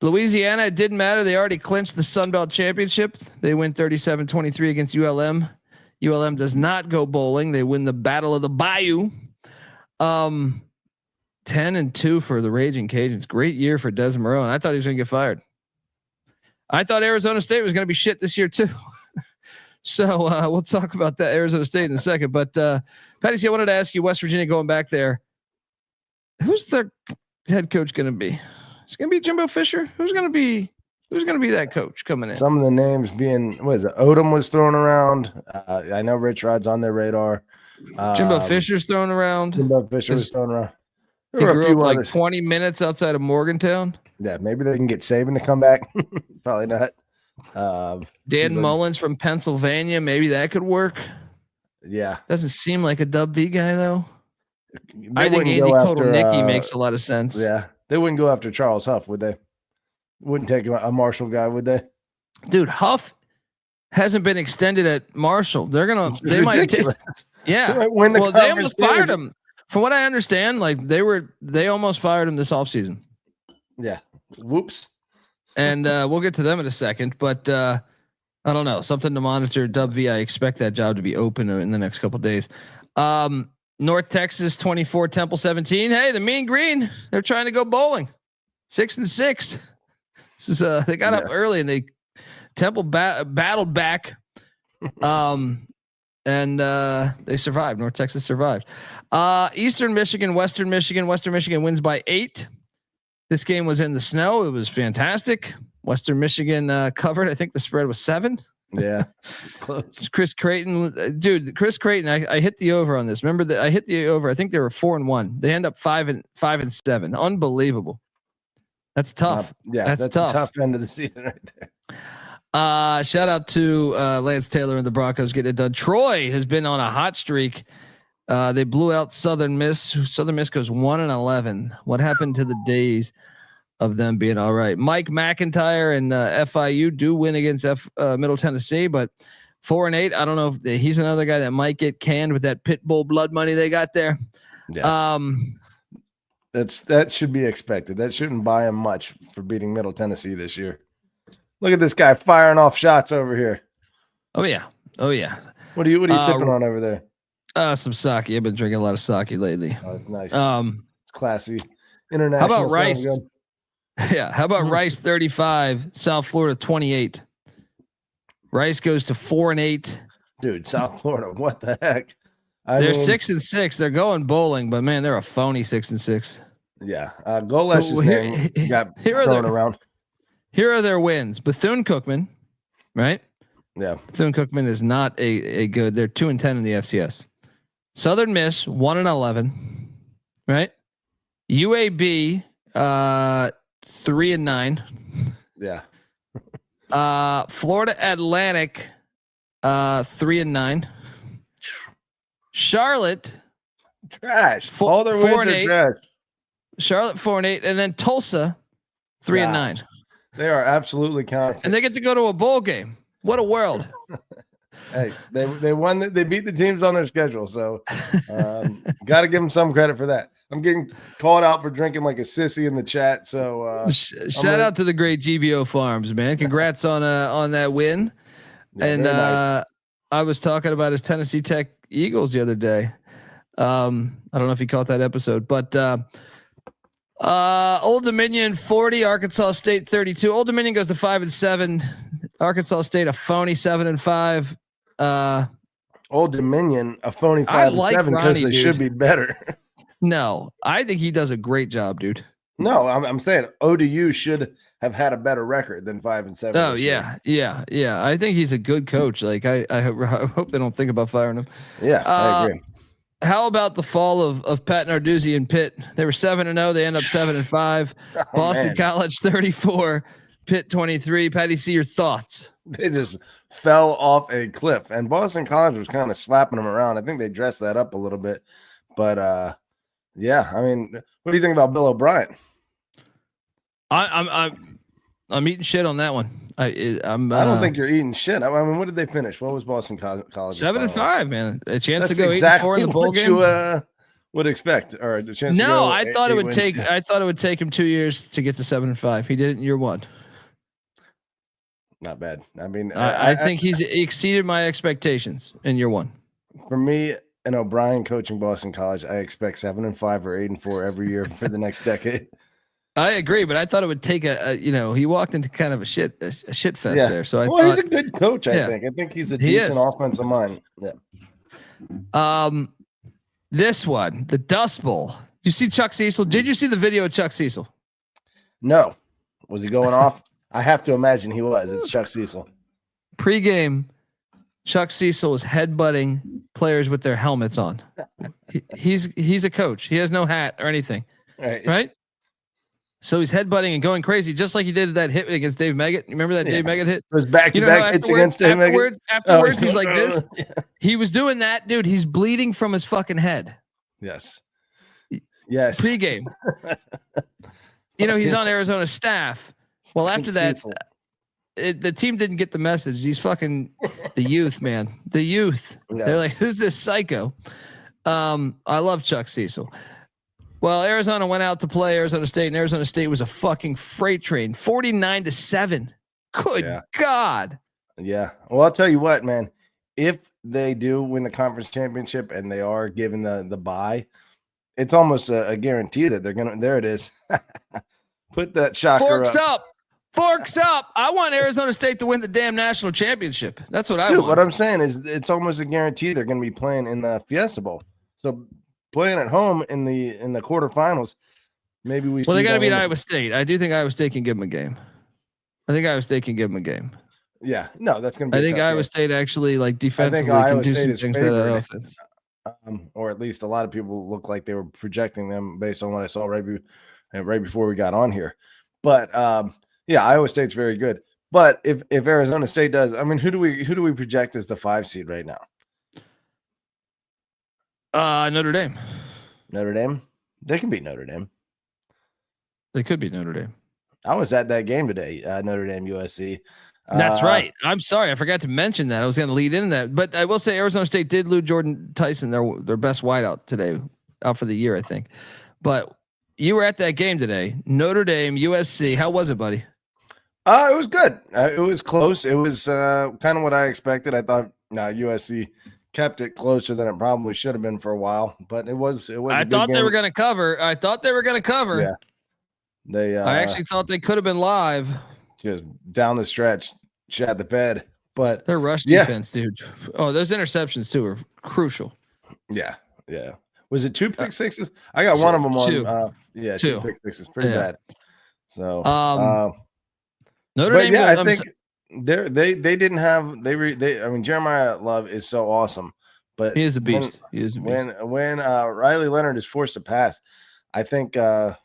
Louisiana, it didn't matter. They already clinched the Sun Belt Championship. They win 37-23 against ULM. ULM does not go bowling. They win the Battle of the Bayou. 10-2 for the Raging Cajuns. Great year for Des Moreau, and I thought he was going to get fired. I thought Arizona State was going to be shit this year too. So we'll talk about that Arizona State in a second. But Patty C, I wanted to ask you, West Virginia going back there, who's their head coach going to be? It's going to be Jimbo Fisher. Who's going to be that coach coming in? Some of the names being, what is it? Odom was thrown around. I know Rich Rod's on their radar. Jimbo Fisher's thrown around. Jimbo Fisher was thrown around. He grew up like 20 minutes outside of Morgantown. Yeah, maybe they can get Saban to come back. Probably not. Dan Mullins from Pennsylvania. Maybe that could work. Yeah. Doesn't seem like a Dub V guy though. I think Andy Kotelnicki makes a lot of sense. Yeah. They wouldn't go after Charles Huff, would they? Wouldn't take a Marshall guy, would they? Dude, Huff hasn't been extended at Marshall. They might take. Yeah. They might win the they almost fired him. From what I understand, like they almost fired him this offseason. Yeah. Whoops. And we'll get to them in a second, but I don't know. Something to monitor. Dub V, I expect that job to be open in the next couple of days. North Texas 24, Temple 17. Hey, the Mean Green, they're trying to go bowling. 6-6. This is they got up early and Temple battled back. And they survived. North Texas survived. Eastern Michigan, Western Michigan. Western Michigan wins by 8. This game was in the snow. It was fantastic. Western Michigan covered. I think the spread was 7. Yeah, close. Chris Creighton, dude. Chris Creighton. I hit the over on this. Remember that I hit the over. I think they were 4-1. They end up 5-7. Unbelievable. That's tough. That's tough. A tough end of the season right there. Shout out to Lance Taylor and the Broncos getting it done. Troy has been on a hot streak. They blew out Southern Miss. Southern Miss goes 1-11. What happened to the days of them being all right? Mike McIntyre and FIU do win against Middle Tennessee, but 4-8. I don't know if he's another guy that might get canned with that pit bull blood money they got there. Yeah. That should be expected. That shouldn't buy him much for beating Middle Tennessee this year. Look at this guy firing off shots over here. Oh yeah. What are you sipping on over there? Some sake. I've been drinking a lot of sake lately. Oh, it's nice. It's classy. International. How about Rice? Yeah. How about Rice 35, South Florida 28? Rice goes to 4-8. Dude, South Florida. What the heck? They're 6-6. They're going bowling, but man, they're a phony 6-6. Yeah. Golesh's name got thrown around. Here are their wins. Bethune-Cookman, right? Yeah. Bethune-Cookman is not a good. They're 2-10 in the FCS. Southern Miss 1-11, right? UAB 3-9. Yeah. Florida Atlantic 3-9. Charlotte trash. All their wins are trash. Charlotte 4-8, and then Tulsa 3-9. They are absolutely counterfeit. And they get to go to a bowl game. What a world. Hey, they won. They beat the teams on their schedule. So got to give them some credit for that. I'm getting called out for drinking like a sissy in the chat. So shout out to the great GBO Farms, man. Congrats on that win. Yeah, and nice. I was talking about his Tennessee Tech Eagles the other day. I don't know if you caught that episode, but Old Dominion 40, Arkansas State 32. Old Dominion goes to 5-7. Arkansas State a phony 7-5. Old Dominion a phony 5-7 because they should be better. No, I think he does a great job, dude. No, I'm saying ODU should have had a better record than 5-7. Oh yeah. I think he's a good coach. Like I hope they don't think about firing him. Yeah, I agree. How about the fall of Pat Narduzzi and Pitt? They were 7-0. They end up 7-5. Boston man. College 34, Pitt 23. Patty, see your thoughts. They just fell off a cliff, and Boston College was kind of slapping them around. I think they dressed that up a little bit, but yeah. I mean, what do you think about Bill O'Brien? I'm eating shit on that one. I don't think you're eating shit. I mean, what did they finish? What was Boston College? 7-5, man. A chance That's to go exactly 8-4 in the bowl what game. You would expect, or a chance. No, to go I thought it would wins. take. I thought it would take him 2 years to get to 7-5. He did it in year one. Not bad. I mean, I think he's exceeded my expectations in year one. For me, and O'Brien coaching Boston College, I expect 7-5 or 8-4 every year for the next decade. I agree, but I thought it would take he walked into kind of a shit fest there. So he's a good coach. I think he's a decent offensive mind. Yeah. This one, the Dust Bowl. You see Chuck Cecil? Did you see the video of Chuck Cecil? No. Was he going off? I have to imagine he was. It's Chuck Cecil. Pre-game, Chuck Cecil was headbutting players with their helmets on. He's a coach. He has no hat or anything. Right? So he's headbutting and going crazy, just like he did that hit against Dave Meggett. You remember that Dave Meggett hit? It was back-to-back hits against Dave Meggett. Afterwards, he's like this. Yeah. He was doing that, dude. He's bleeding from his fucking head. Yes. Pre-game. He's on Arizona staff. Well, after that, the team didn't get the message. These fucking the youth, man. The youth. Yeah. They're like, who's this psycho? I love Chuck Cecil. Well, Arizona went out to play Arizona State, and Arizona State was a fucking freight train, 49-7. Good God. Yeah. Well, I'll tell you what, man. If they do win the conference championship and they are given the bye, it's almost a guarantee that they're gonna. There it is. Put that shocker Forks up. I want Arizona State to win the damn national championship. That's what I want. What I'm saying is, it's almost a guarantee they're going to be playing in the Fiesta Bowl. So, playing at home in the quarterfinals, maybe we. Well, they got to beat Iowa State. I do think Iowa State can give them a game. Yeah, no, that's going to be. I think Iowa State actually defensively can do some things to that offense. Or at least a lot of people look like they were projecting them based on what I saw right before we got on here. But yeah, Iowa State's very good. But if Arizona State does, I mean, who do we project as the 5 seed right now? Notre Dame. Notre Dame? They can beat Notre Dame. They could beat Notre Dame. I was at that game today, Notre Dame USC. That's right. I'm sorry, I forgot to mention that. I was going to lead into that, but I will say Arizona State did lose Jordan Tyson, their best wideout today, out for the year, I think. But you were at that game today, Notre Dame USC. How was it, buddy? It was good. It was close. It was kind of what I expected. I thought USC kept it closer than it probably should have been for a while, but it was. I thought they were going to cover. Yeah, they. I actually thought they could have been live. Just down the stretch, shat the bed, but their rush defense, dude. Oh, those interceptions too are crucial. Yeah. Was it 2 pick sixes? I got one of them on. Two pick sixes, pretty bad. So, Notre Dame. Yeah, I think they didn't have I mean, Jeremiah Love is so awesome, but he is a beast. When Riley Leonard is forced to pass, I think if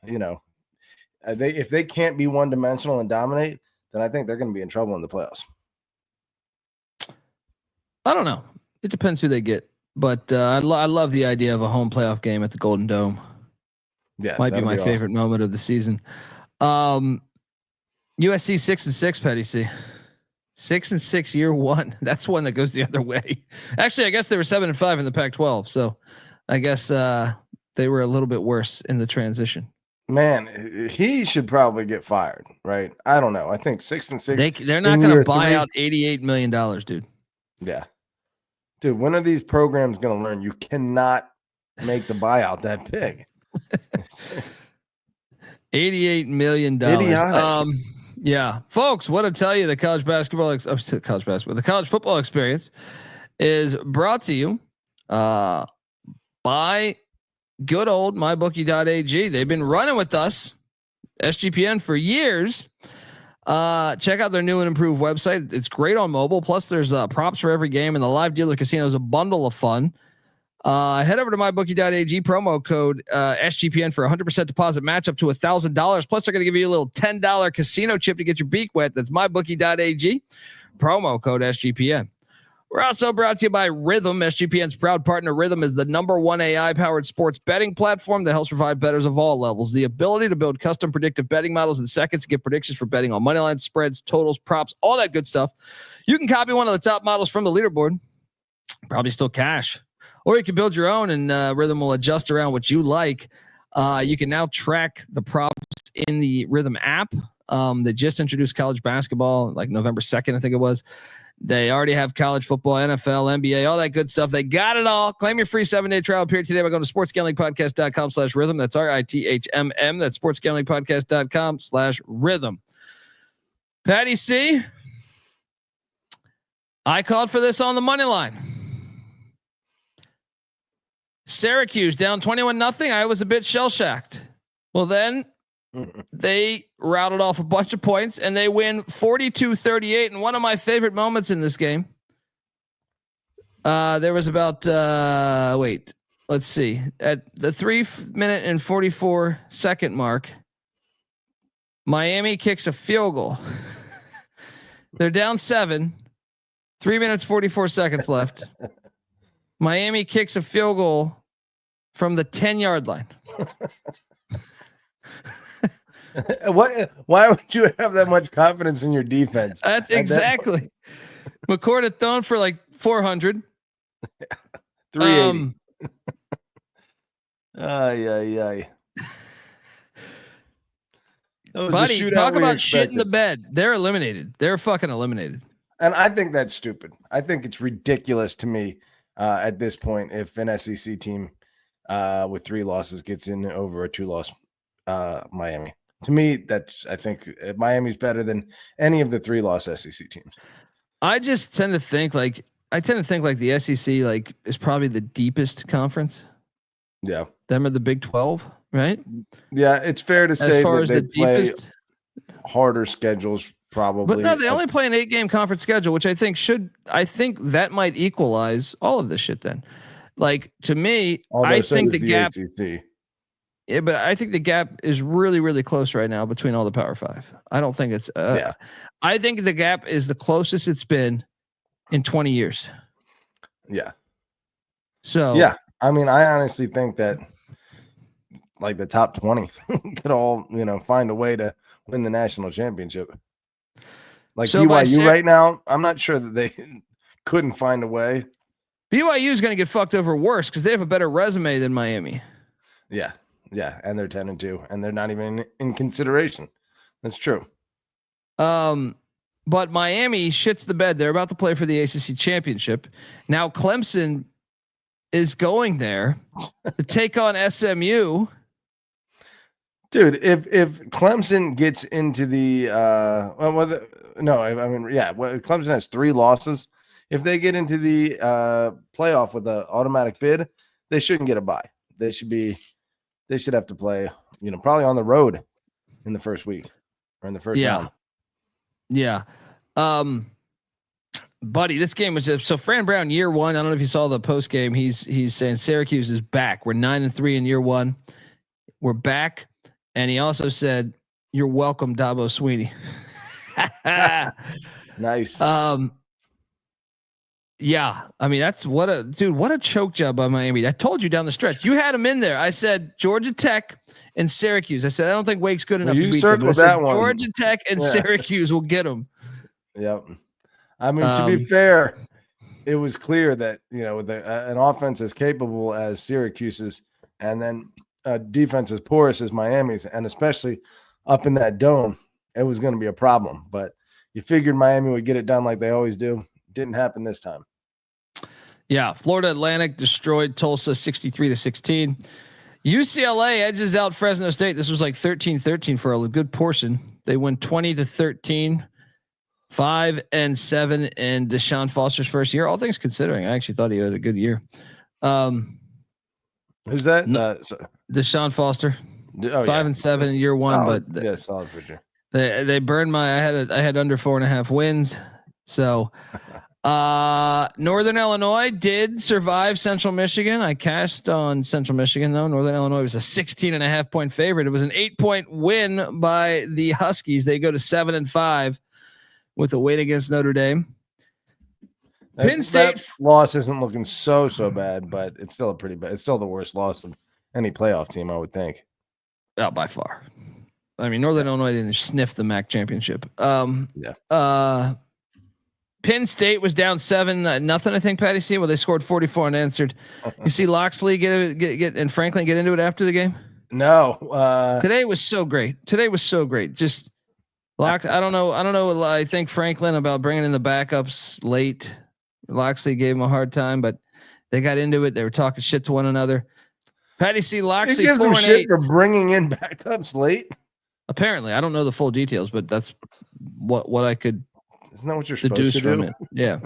they can't be one dimensional and dominate, then I think they're going to be in trouble in the playoffs. I don't know. It depends who they get, but I love the idea of a home playoff game at the Golden Dome. Yeah, might be my favorite moment of the season. USC 6-6, Petty C. 6-6 year one. That's one that goes the other way. Actually, I guess they were 7-5 in the Pac-12, so I guess they were a little bit worse in the transition. Man, he should probably get fired, right? I don't know. I think 6-6. They're not going to buy out $88 million, dude. Yeah. Dude, when are these programs going to learn you cannot make the buyout that big? $88 million. Idiotic. Yeah, folks, what to tell you, the college football experience is brought to you by good old mybookie.ag. They've been running with us SGPN for years. Check out their new and improved website. It's great on mobile. Plus, there's props for every game, and the live dealer casino is a bundle of fun. Head over to mybookie.ag, promo code SGPN for 100% deposit match up to $1,000. Plus, they're going to give you a little $10 casino chip to get your beak wet. That's mybookie.ag, promo code SGPN. We're also brought to you by Rhythm. SGPN's proud partner. Rhythm is the #1 AI-powered sports betting platform that helps provide bettors of all levels the ability to build custom predictive betting models in seconds to get predictions for betting on money lines, spreads, totals, props, all that good stuff. You can copy one of the top models from the leaderboard, probably still cash, or you can build your own, and Rhythm will adjust around what you like. You can now track the props in the Rhythm app. They just introduced college basketball, like November 2nd, I think it was. They already have college football, NFL, NBA, all that good stuff. They got it all. Claim your free 7-day trial period today by going to sportsgamblingpodcast.com/rhythm. That's RITHMM. That's sportsgamblingpodcast.com/rhythm. Patty C, I called for this on the money line. Syracuse down 21-0. I was a bit shell-shocked. Well, then they routed off a bunch of points and they win 42-38. And one of my favorite moments in this game, there was about, let's see, at the 3-minute and 44-second mark, Miami kicks a field goal. They're down 7, 3 minutes, 44 seconds left. Miami kicks a field goal from the 10-yard line. Why would you have that much confidence in your defense? That's exactly. McCord had thrown for like 400. 380. Ay. Buddy, talk about shit in the bed. They're eliminated. They're fucking eliminated. And I think that's stupid. I think it's ridiculous to me at this point if an SEC team with 3 losses gets in over a 2-loss Miami. To me, I think Miami's better than any of the 3-loss SEC teams. I just tend to think like the SEC is probably the deepest conference. Yeah, them are the Big 12, right? Yeah, it's fair to say as far that as they the play deepest, harder schedules probably. But no, they only play an 8-game conference schedule, which I think that might equalize all of this shit. Then, like to me, I think the gap. ACC. Yeah, but I think the gap is really, really close right now between all the Power 5. I don't think it's. I think the gap is the closest it's been in 20 years. Yeah. So. Yeah, I mean, I honestly think that like the top 20 could all find a way to win the national championship. Like so BYU right now, I'm not sure that they couldn't find a way. BYU is going to get fucked over worse because they have a better resume than Miami. Yeah. Yeah, and they're 10-2, and they're not even in consideration. That's true. But Miami shits the bed. They're about to play for the ACC championship. Now Clemson is going there to take on SMU. Dude, if Clemson gets into the Clemson has 3 losses. If they get into the playoff with an automatic bid, they shouldn't get a bye. They should have to play, probably on the road in the first week or in the first round. Yeah. Buddy, this game was just so Fran Brown year 1. I don't know if you saw the post game. He's saying Syracuse is back. We're 9-3 in year 1. We're back. And he also said, "You're welcome, Dabo Swinney." Nice. Yeah, I mean what a choke job by Miami. I told you down the stretch. You had them in there. I said Georgia Tech and Syracuse. I said I don't think Wake's good enough to beat them. I said, Georgia Tech and Syracuse will get them. Yep. I mean, to be fair, it was clear that with an offense as capable as Syracuse's, and then a defense as porous as Miami's, and especially up in that dome, it was going to be a problem. But you figured Miami would get it done like they always do. Didn't happen this time. Yeah, Florida Atlantic destroyed Tulsa 63-16. UCLA edges out Fresno State. This was like 13-13 for a good portion. They win 20-13, 5-7 in Deshaun Foster's first year. All things considering, I actually thought he had a good year. Who's that? Deshaun Foster. Oh, 5-7 in year one, solid. but Yeah, solid for sure. They burned my. I had under 4.5 wins. So, Northern Illinois did survive Central Michigan. I cashed on Central Michigan though. Northern Illinois was a 16.5 point favorite. It was an 8-point win by the Huskies. They go to 7-5 with a win against Notre Dame. Penn State that loss isn't looking so bad, but it's still a pretty bad. It's still the worst loss of any playoff team, I would think. By far. I mean, Northern Illinois didn't sniff the MAC championship. Penn State was down 7-0. I think Patty C. Well, they scored 44 unanswered. You see Loxley get and Franklin get into it after the game. No, today was so great. Just I don't know. I think Franklin about bringing in the backups late. Loxley gave him a hard time, but they got into it. They were talking shit to one another. Patty C. Loxley gives them 4-8 shit for bringing in backups late. Apparently, I don't know the full details, but that's what I could. Isn't that what you're supposed to from do? It. Yeah.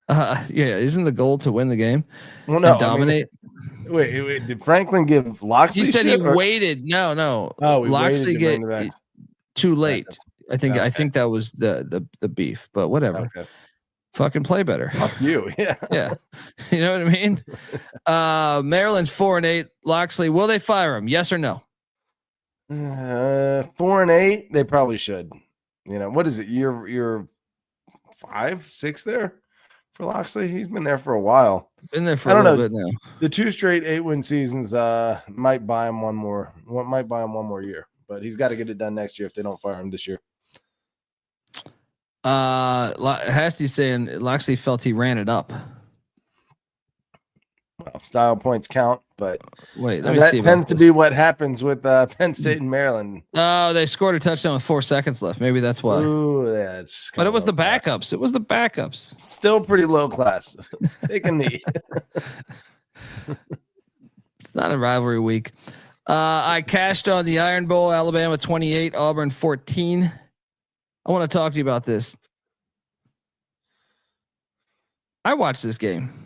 Yeah. Isn't the goal to win the game? Well, no, dominate. I mean, wait. Did Franklin give Loxley? He said he or? waited. No. Oh, Loxley get too late. Backups. I think that was the beef, but whatever. Okay. Fucking play better. Fuck you. Yeah. Yeah. You know what I mean? Maryland's 4-8. Loxley, will they fire him? Yes or no? 4-8. They probably should. You know, what is it? You're 5, 6 there for Loxley. He's been there for a while. Been there for a little bit now. The 2 straight 8-win seasons might buy him one more year, but he's got to get it done next year if they don't fire him this year. Hasty's saying Loxley felt he ran it up. Well, style points count, but wait, let me see. That tends to be what happens with Penn State and Maryland. Oh, they scored a touchdown with 4 seconds left. Maybe that's why. Ooh, yeah, but it was the backups. It was the backups. Still pretty low class. Take a knee. It's not a rivalry week. I cashed on the Iron Bowl. Alabama 28, Auburn 14. I want to talk to you about this. I watched this game.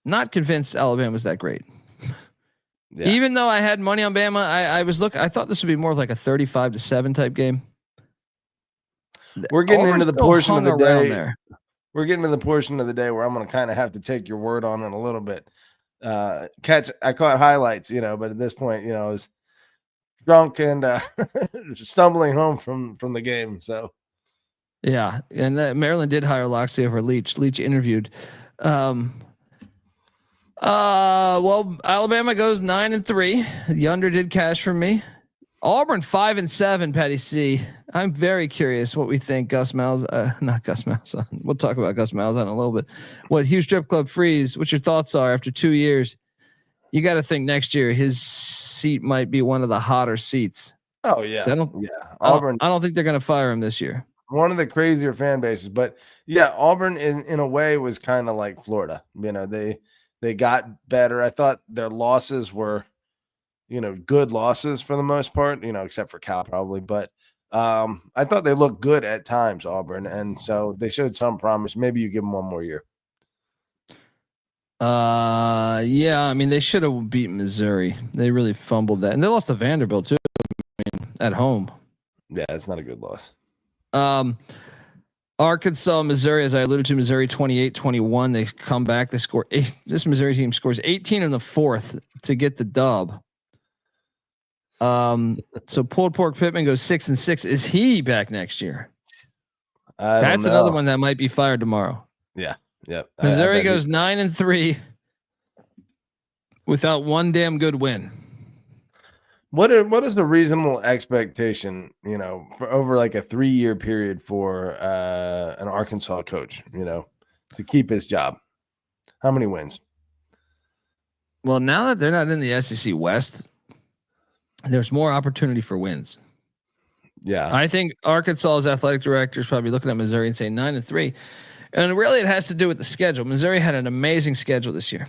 Not convinced Alabama's that great. Yeah. Even though I had money on Bama, I thought this would be more like a 35-7 type game. We're getting into the portion of the day. We're getting to the portion of the day where I'm going to kind of have to take your word on it a little bit. I caught highlights, but at this point, I was drunk and stumbling home from the game. So, yeah, and Maryland did hire Loxley over Leach. Leach interviewed. Well, Alabama goes 9-3. The under did cash for me. Auburn 5-7. Patty C. I'm very curious what we think. Gus Malzahn, not Gus Malzahn. We'll talk about Gus Malzahn in a little bit. What Hugh Strip Club Freeze? What your thoughts are after 2 years? You got to think next year his seat might be one of the hotter seats. Oh yeah, Auburn. I don't think they're going to fire him this year. One of the crazier fan bases, but yeah, Auburn in a way was kind of like Florida. They got better. I thought their losses were, good losses for the most part, except for Cal probably. But I thought they looked good at times, Auburn. And so they showed some promise. Maybe you give them one more year. Yeah. I mean, they should have beaten Missouri. They really fumbled that. And they lost to Vanderbilt too. At home. Yeah, it's not a good loss. Arkansas, Missouri, as I alluded to, Missouri 28-21. They come back. They score 8. This Missouri team scores 18 in the fourth to get the dub. So pulled pork Pittman goes 6-6. Is he back next year? That's another one that might be fired tomorrow. Yeah. Yep. Missouri goes 9-3 without one damn good win. What is the reasonable expectation, for over like a 3-year period for an Arkansas coach, to keep his job? How many wins? Well, now that they're not in the SEC West, there's more opportunity for wins. Yeah. I think Arkansas's athletic director is probably looking at Missouri and saying 9-3. And really it has to do with the schedule. Missouri had an amazing schedule this year.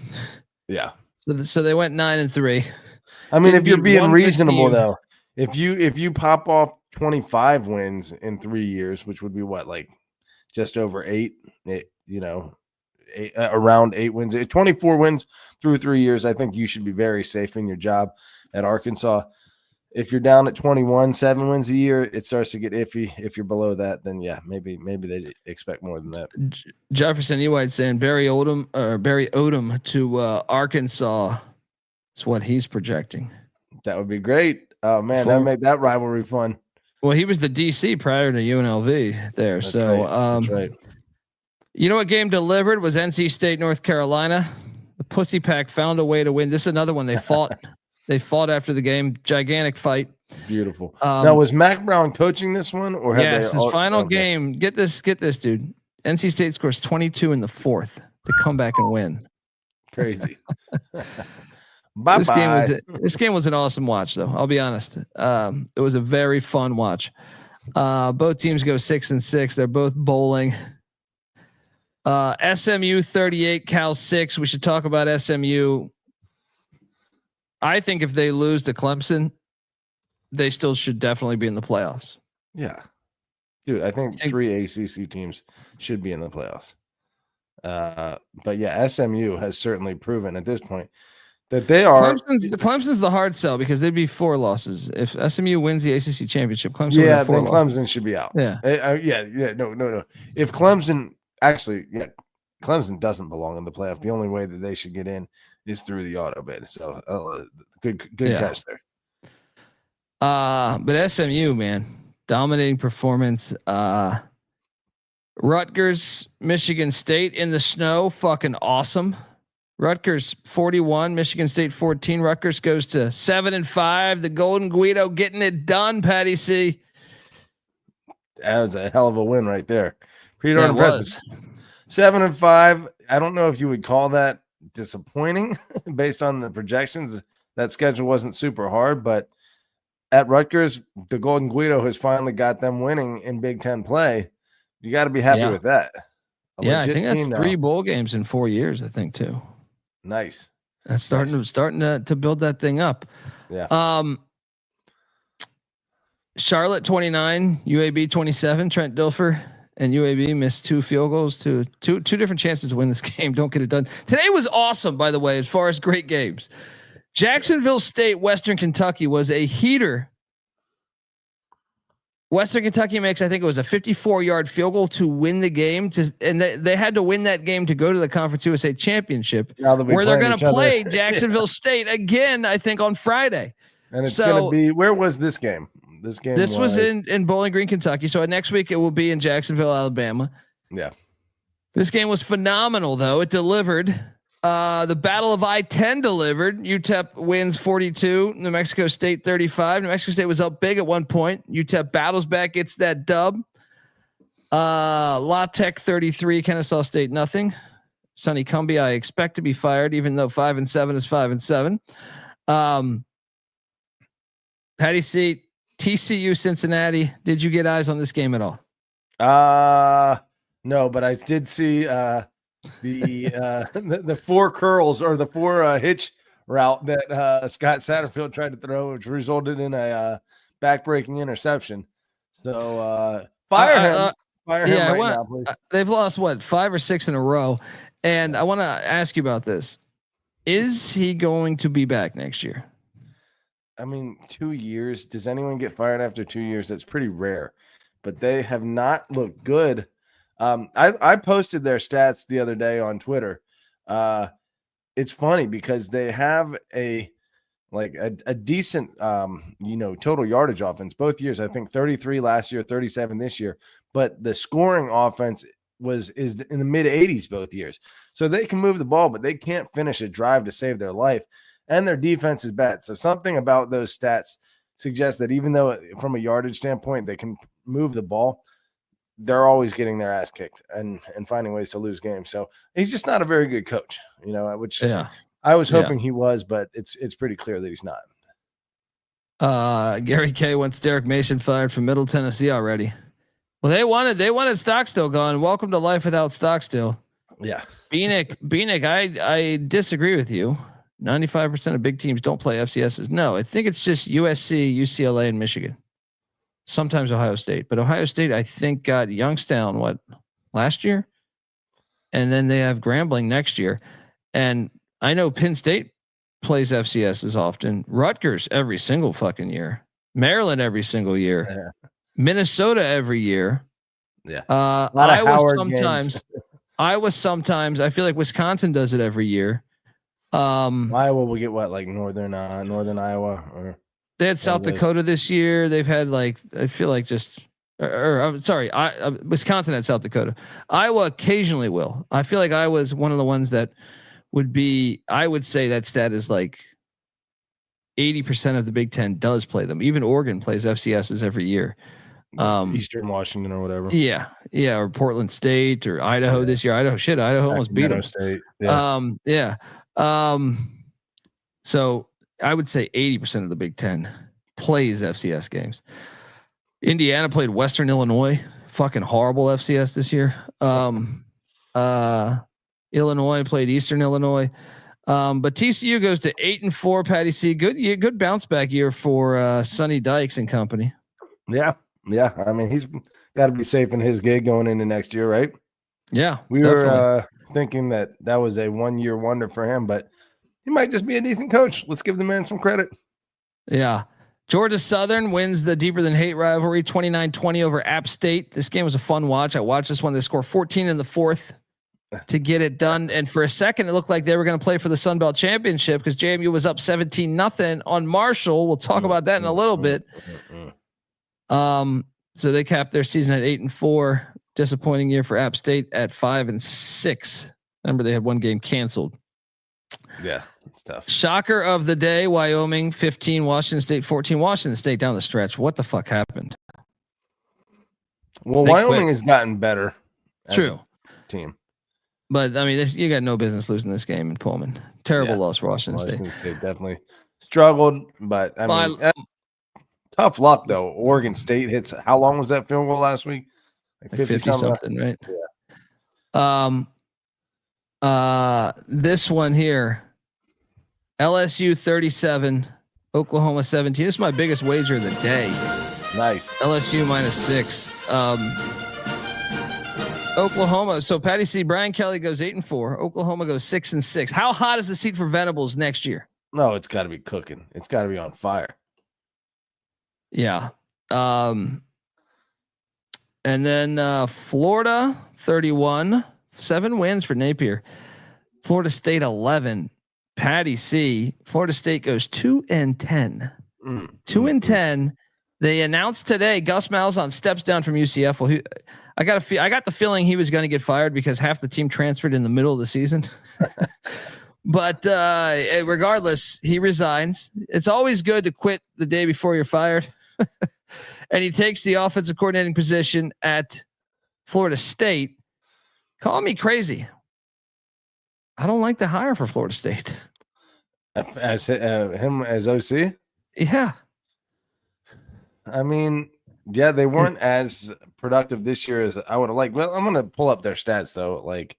Yeah. So they went 9-3. I mean, if you're being reasonable though, if you pop off 25 wins in 3 years, which would be what, like just over 8, around 8 wins, 24 wins through 3 years. I think you should be very safe in your job at Arkansas. If you're down at 21, 7 wins a year, it starts to get iffy. If you're below that, then yeah, maybe they expect more than that. Jefferson Ewide saying Barry Odom to Arkansas is what he's projecting. That would be great. Oh man, that would make that rivalry fun. Well, he was the DC prior to UNLV there. That's so right. That's right. You know what game delivered was NC State, North Carolina. The Pussy Pack found a way to win. This is another one they fought. They fought after the game. Gigantic fight. Beautiful. Now, was Mac Brown coaching this one, or yes, his final game? Get this, dude. NC State scores 22 in the fourth to come back and win. Crazy. This game was an awesome watch, though. I'll be honest. It was a very fun watch. Both teams go 6-6. They're both bowling. SMU 38, Cal 6. We should talk about SMU. I think if they lose to Clemson, they still should definitely be in the playoffs. Yeah, dude, I think 3 ACC teams should be in the playoffs. But yeah, SMU has certainly proven at this point that they are. Clemson's the hard sell because they'd be 4 losses if SMU wins the ACC championship. Clemson, yeah, then Clemson should be out. Yeah, no. If Clemson Clemson doesn't belong in the playoff. The only way that they should get in is through the auto bid. So good catch there. But SMU, man, dominating performance. Rutgers, Michigan State in the snow, fucking awesome. Rutgers 41, Michigan State 14. Rutgers goes to 7-5. The Golden Guido getting it done. Patty C. That was a hell of a win right there. Pretty darn impressive. 7-5. I don't know if you would call that disappointing based on the projections. That schedule wasn't super hard, but at Rutgers, the Golden Guido has finally got them winning in Big Ten play. You got to be happy with that. I think that's 3 bowl games in 4 years. I think too. Nice. That's starting to build that thing up. Yeah. Charlotte 29, UAB 27. Trent Dilfer and UAB missed 2 field goals to two different chances to win this game. Don't get it done. Today was awesome, by the way, as far as great games. Jacksonville State, Western Kentucky was a heater. Western Kentucky makes, I think it was a 54-yard field goal to win the game, and they had to win that game to go to the Conference USA Championship, where they're going to play Jacksonville State again, I think, on Friday. And it's going to be, where was this game? This was in Bowling Green, Kentucky. So next week it will be in Jacksonville, Alabama. Yeah. This game was phenomenal, though. It delivered. The Battle of I-10 delivered. UTEP wins 42. New Mexico State 35. New Mexico State was up big at one point. UTEP battles back, gets that dub. La Tech 33. Kennesaw State nothing. Sonny Cumbie, I expect to be fired, even though 5-7 is 5-7. Patty C. TCU Cincinnati. Did you get eyes on this game at all? No, but I did see the 4 curls or the 4 hitch route that Scott Satterfield tried to throw, which resulted in a backbreaking interception. So fire him right now, please. They've lost 5 or 6 in a row, and I want to ask you about this. Is he going to be back next year? I mean, 2 years. Does anyone get fired after 2 years? That's pretty rare, but they have not looked good. I posted their stats the other day on Twitter. It's funny because they have a decent, total yardage offense both years. I think 33 last year, 37 this year, but the scoring offense is in the mid 80s both years. So they can move the ball, but they can't finish a drive to save their life. And their defense is bad. So something about those stats suggests that even though from a yardage standpoint, they can move the ball, they're always getting their ass kicked and finding ways to lose games. So he's just not a very good coach, which I was hoping he was, but it's pretty clear that he's not. Gary K wants Derek Mason fired from Middle Tennessee already. Well, they wanted Stockstill gone. Welcome to life without Stockstill. Yeah. Beanick, I disagree with you. 95% of big teams don't play FCSs. No, I think it's just USC, UCLA, and Michigan. Sometimes Ohio State, but Ohio State, I think, got Youngstown last year. and then they have Grambling next year. And I know Penn State plays FCSs often. Rutgers every single fucking year. Maryland every single year. Yeah. Minnesota every year. Yeah. Iowa sometimes. Iowa sometimes. I feel like Wisconsin does it every year. Iowa will get what, like northern Iowa, or they had South Dakota this year. They've had like, I feel like just I'm sorry, Wisconsin had South Dakota. Iowa occasionally will. I feel like Iowa's one of the ones that would be. I would say that stat is like 80% of the Big Ten does play them. Even Oregon plays FCSs every year. Eastern Washington or whatever. Yeah, or Portland State or Idaho this year. Idaho almost beat them. State. Yeah. So I would say 80% of the Big Ten plays FCS games. Indiana played Western Illinois, fucking horrible FCS this year. Illinois played Eastern Illinois. But TCU goes to 8-4. Patty C, good bounce back year for Sonny Dykes and company. Yeah. I mean, he's got to be safe in his gig going into next year, right? Yeah, we were thinking that was a 1-year wonder for him, but he might just be a decent coach. Let's give the man some credit. Yeah. Georgia Southern wins the deeper than hate rivalry 29-20 over App State. This game was a fun watch. I watched this one. They score 14 in the fourth to get it done. And for a second, it looked like they were going to play for the Sun Belt Championship because JMU was up 17-0 on Marshall. We'll talk about that in a little bit. So they capped their season at 8-4. Disappointing year for App State at 5-6. Remember, they had one game canceled. Yeah, it's tough. Shocker of the day: Wyoming 15, Washington State 14. Washington State down the stretch. What the fuck happened? Well, Wyoming has gotten better. True. Team. But I mean, you got no business losing this game in Pullman. Terrible loss for Washington State. Definitely struggled, but I mean, tough luck though. Oregon State hits. How long was that field goal last week? Like 50 something, right? Yeah. This one here, LSU 37, Oklahoma 17. This is my biggest wager of the day. Nice. LSU -6. Oklahoma. So Patty C. Brian Kelly goes 8-4. Oklahoma goes 6-6. How hot is the seat for Venables next year? No, it's got to be cooking. It's got to be on fire. Yeah. And then Florida 31, 7 wins for Napier. Florida State 11. Patty C. Florida State goes 2-10. 2-10. They announced today Gus Malzahn steps down from UCF. Well, I got the feeling he was going to get fired because half the team transferred in the middle of the season. But regardless, he resigns. It's always good to quit the day before you're fired. And he takes the offensive coordinating position at Florida State. Call me crazy. I don't like the hire for Florida State. As him as OC? Yeah. I mean, yeah, they weren't as productive this year as I would have liked. Well, I'm going to pull up their stats though. Like,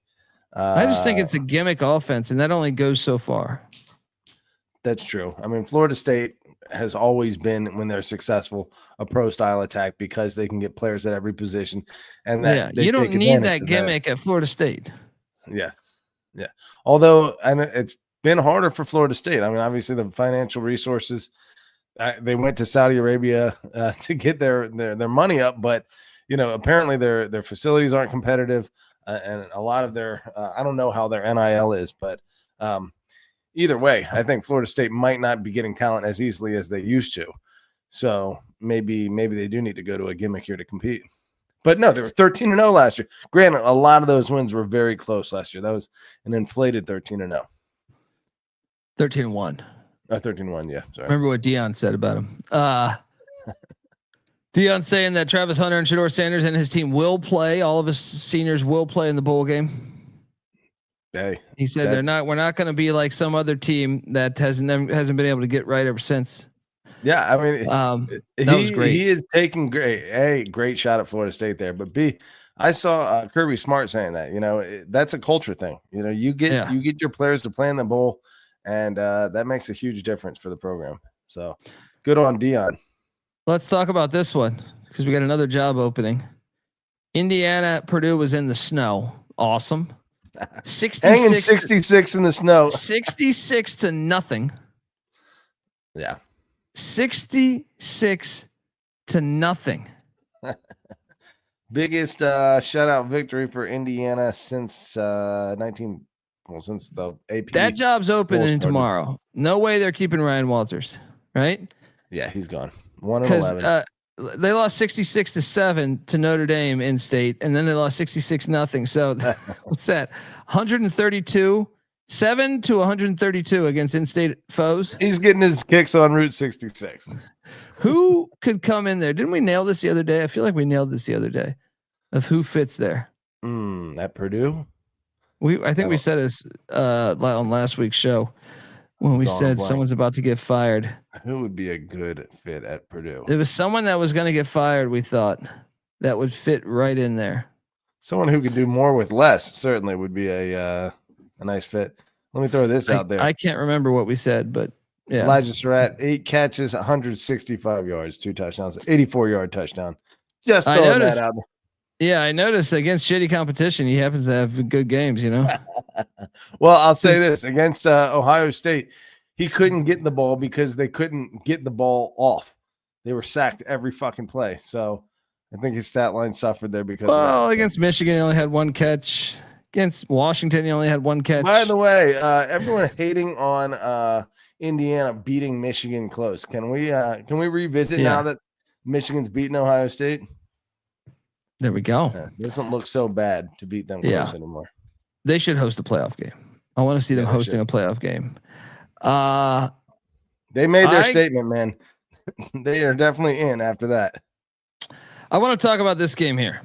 I just think it's a gimmick offense, and that only goes so far. That's true. I mean, Florida State has always been, when they're successful, a pro style attack because they can get players at every position. And that you don't need that gimmick at Florida State. Yeah. Although, and it's been harder for Florida State. I mean, obviously the financial resources, they went to Saudi Arabia to get their money up, but apparently their facilities aren't competitive, and a lot of their I don't know how their NIL is, but either way, I think Florida State might not be getting talent as easily as they used to. So maybe they do need to go to a gimmick here to compete. But no, they were 13-0 last year. Granted, a lot of those wins were very close last year. That was an inflated 13-0. 13-1. 13-1, yeah. Sorry. Remember what Dion said about him. Dion saying that Travis Hunter and Shador Sanders and his team will play. All of his seniors will play in the bowl game. Hey, he said we're not going to be like some other team that hasn't been able to get right ever since. Yeah, I mean, that was great. He is taking great shot at Florida State there. But I saw Kirby Smart saying that, that's a culture thing. You get your players to play in the bowl, and that makes a huge difference for the program. So good on Dion. Let's talk about this one because we got another job opening. Indiana, Purdue was in the snow. Awesome. Hanging 66 in the snow. 66-0. Yeah. 66-0. Biggest shutout victory for Indiana since since the AP. That job's opening started. tomorrow. No way they're keeping Ryan Walters, right? Yeah, he's gone. 1-11. They lost 66-7 to Notre Dame in state, and then they lost 66-0. So what's that? 132, 7 to 132 against in-state foes. He's getting his kicks on Route 66. Who could come in there? Didn't we nail this the other day? I feel like we nailed this the other day of who fits there. At Purdue? I think we said this on last week's show when we said someone's about to get fired. Who would be a good fit at Purdue? There was someone that was going to get fired. We thought that would fit right in there. Someone who could do more with less certainly would be a nice fit. Let me throw this out there. I can't remember what we said, but yeah. Elijah Surratt, 8 catches, 165 yards, 2 touchdowns, 84-yard touchdown. Just throwing that out there. Yeah, I noticed against shitty competition, he happens to have good games, Well, I'll say this. Against Ohio State, he couldn't get the ball because they couldn't get the ball off. They were sacked every fucking play. So I think his stat line suffered there because against Michigan, he only had 1 catch. Against Washington, he only had 1 catch. By the way, everyone hating on Indiana beating Michigan close. Can we revisit now that Michigan's beaten Ohio State? There we go. It doesn't look so bad to beat them close anymore. They should host a playoff game. I want to see them hosting a playoff game. They made their statement, man. They are definitely in after that. I want to talk about this game here.